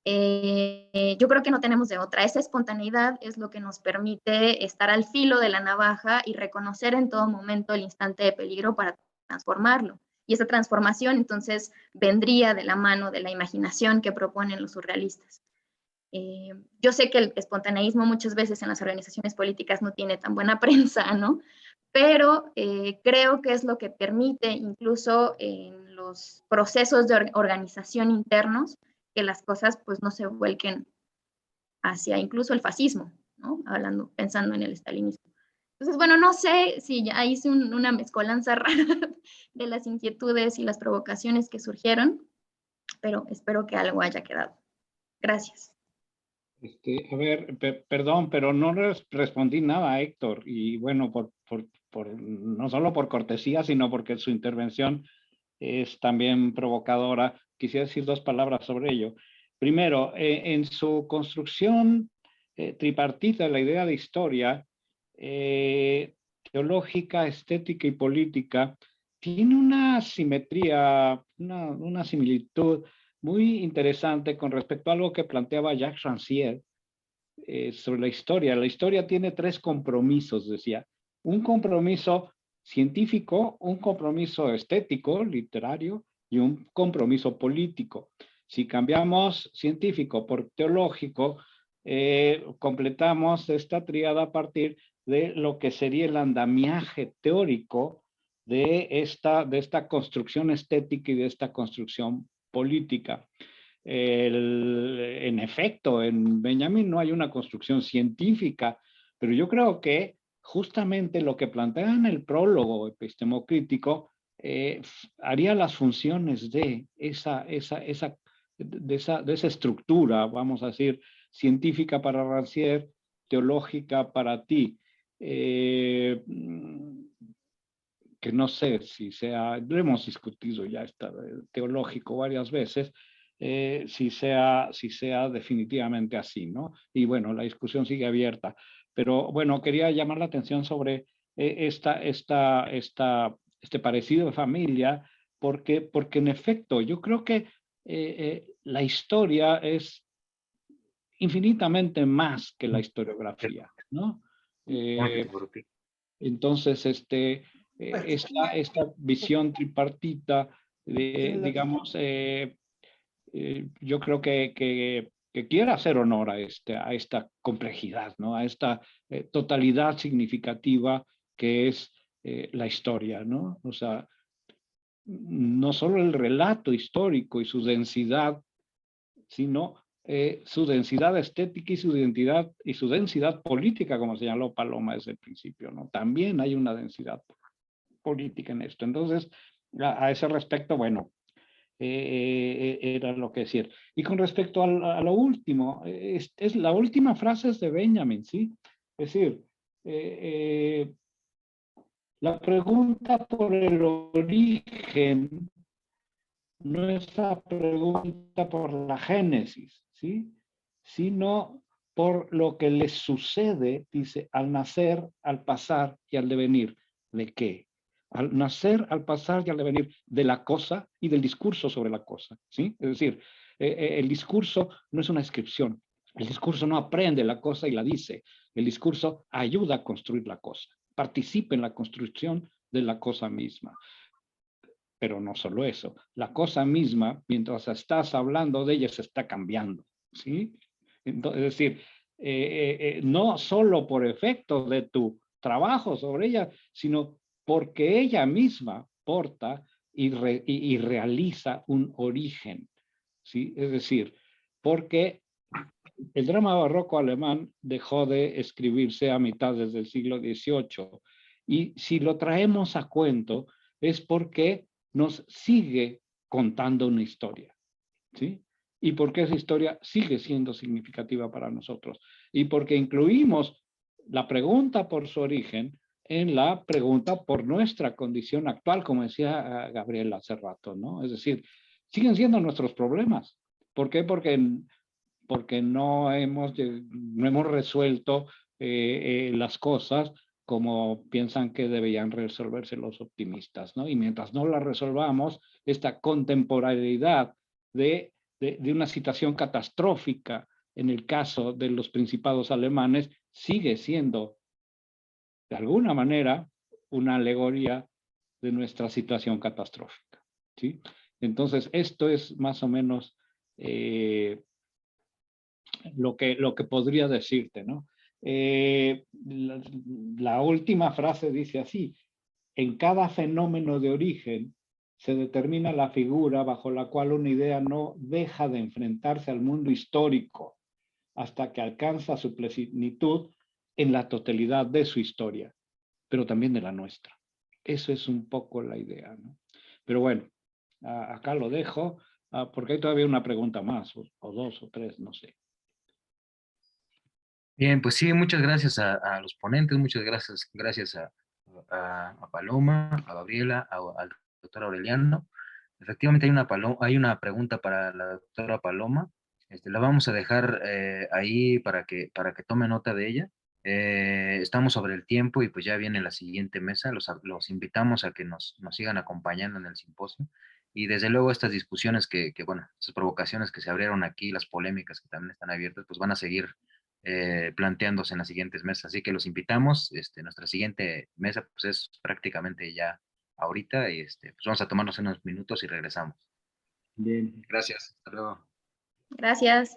yo creo que no tenemos de otra. Esa espontaneidad es lo que nos permite estar al filo de la navaja y reconocer en todo momento el instante de peligro para transformarlo. Y esa transformación entonces vendría de la mano de la imaginación que proponen los surrealistas. Yo sé que el espontaneísmo muchas veces en las organizaciones políticas no tiene tan buena prensa, ¿no? Pero creo que es lo que permite incluso en los procesos de organización internos que las cosas pues no se vuelquen hacia incluso el fascismo, ¿no? Pensando en el estalinismo. Entonces, bueno, no sé si ya hice una mezcolanza rara de las inquietudes y las provocaciones que surgieron, pero espero que algo haya quedado. Gracias. A ver, perdón, pero no respondí nada a Héctor, y bueno, no solo por cortesía, sino porque su intervención es también provocadora. Quisiera decir 2 palabras sobre ello. Primero, en su construcción tripartita, la idea de historia, teológica, estética y política, tiene una simetría, una similitud muy interesante con respecto a algo que planteaba Jacques Rancière sobre la historia. La historia tiene 3 compromisos, decía. Un compromiso científico, un compromiso estético, literario, y un compromiso político. Si cambiamos científico por teológico, completamos esta tríada a partir de lo que sería el andamiaje teórico de esta construcción estética y de esta construcción política. En efecto, en Benjamin no hay una construcción científica, pero yo creo que justamente lo que plantea en el prólogo epistemocrítico haría las funciones de esa estructura, vamos a decir, científica para Rancière, teológica para ti. Que no sé si sea, lo hemos discutido ya teológico varias veces, si sea definitivamente así, ¿no? Y bueno, la discusión sigue abierta. Pero bueno, quería llamar la atención sobre este parecido de familia, porque en efecto, yo creo que la historia es infinitamente más que la historiografía, ¿no? Entonces, esta visión tripartita, digamos, yo creo que quiere hacer honor a esta complejidad, ¿no? A esta totalidad significativa que es la historia, ¿no? O sea, no solo el relato histórico y su densidad, sino su densidad estética y su identidad y su densidad política, como señaló Paloma desde el principio, ¿no? También hay una densidad política en esto. Entonces, a ese respecto, bueno, era lo que decir. Y con respecto a lo último, es la última frase es de Benjamin, ¿sí? Es decir, la pregunta por el origen no es la pregunta por la génesis, ¿sí? Sino por lo que les sucede, dice, al nacer, al pasar y al devenir. ¿De qué? Al nacer, al pasar y al devenir de la cosa y del discurso sobre la cosa, ¿sí? Es decir, el discurso no es una descripción, el discurso no aprende la cosa y la dice, el discurso ayuda a construir la cosa, participa en la construcción de la cosa misma. Pero no solo eso, la cosa misma, mientras estás hablando de ella, se está cambiando, ¿sí? Entonces, es decir, no solo por efecto de tu trabajo sobre ella, sino porque ella misma porta y realiza un origen, ¿sí? Es decir, porque el drama barroco alemán dejó de escribirse a mitades del siglo XVIII, y si lo traemos a cuento es porque nos sigue contando una historia, ¿sí? Y porque esa historia sigue siendo significativa para nosotros. Y porque incluimos la pregunta por su origen en la pregunta por nuestra condición actual, como decía Gabriel hace rato, ¿no? Es decir, siguen siendo nuestros problemas. ¿Por qué? Porque no hemos resuelto las cosas como piensan que deberían resolverse los optimistas, ¿no? Y mientras no la resolvamos, esta contemporaneidad de una situación catastrófica en el caso de los principados alemanes sigue siendo, de alguna manera, una alegoría de nuestra situación catastrófica, ¿sí? Entonces, esto es más o menos lo que podría decirte, ¿no? La última frase dice así: en cada fenómeno de origen se determina la figura bajo la cual una idea no deja de enfrentarse al mundo histórico hasta que alcanza su plenitud en la totalidad de su historia, pero también de la nuestra. Eso es un poco la idea, ¿no? Pero bueno, acá lo dejo, porque hay todavía una pregunta más, o dos o tres, no sé. Bien, pues sí, muchas gracias a los ponentes, muchas gracias a Paloma, a Gabriela, al doctor Aureliano. Efectivamente hay una pregunta para la doctora Paloma. La vamos a dejar ahí para que tome nota de ella. Estamos sobre el tiempo y pues ya viene la siguiente mesa. Los invitamos a que nos sigan acompañando en el simposio. Y desde luego estas discusiones bueno, estas provocaciones que se abrieron aquí, las polémicas que también están abiertas, pues van a seguir planteándose en las siguientes mesas. Así que los invitamos. Nuestra siguiente mesa pues es prácticamente ya ahorita y pues vamos a tomarnos unos minutos y regresamos. Bien. Gracias. Hasta luego. Gracias.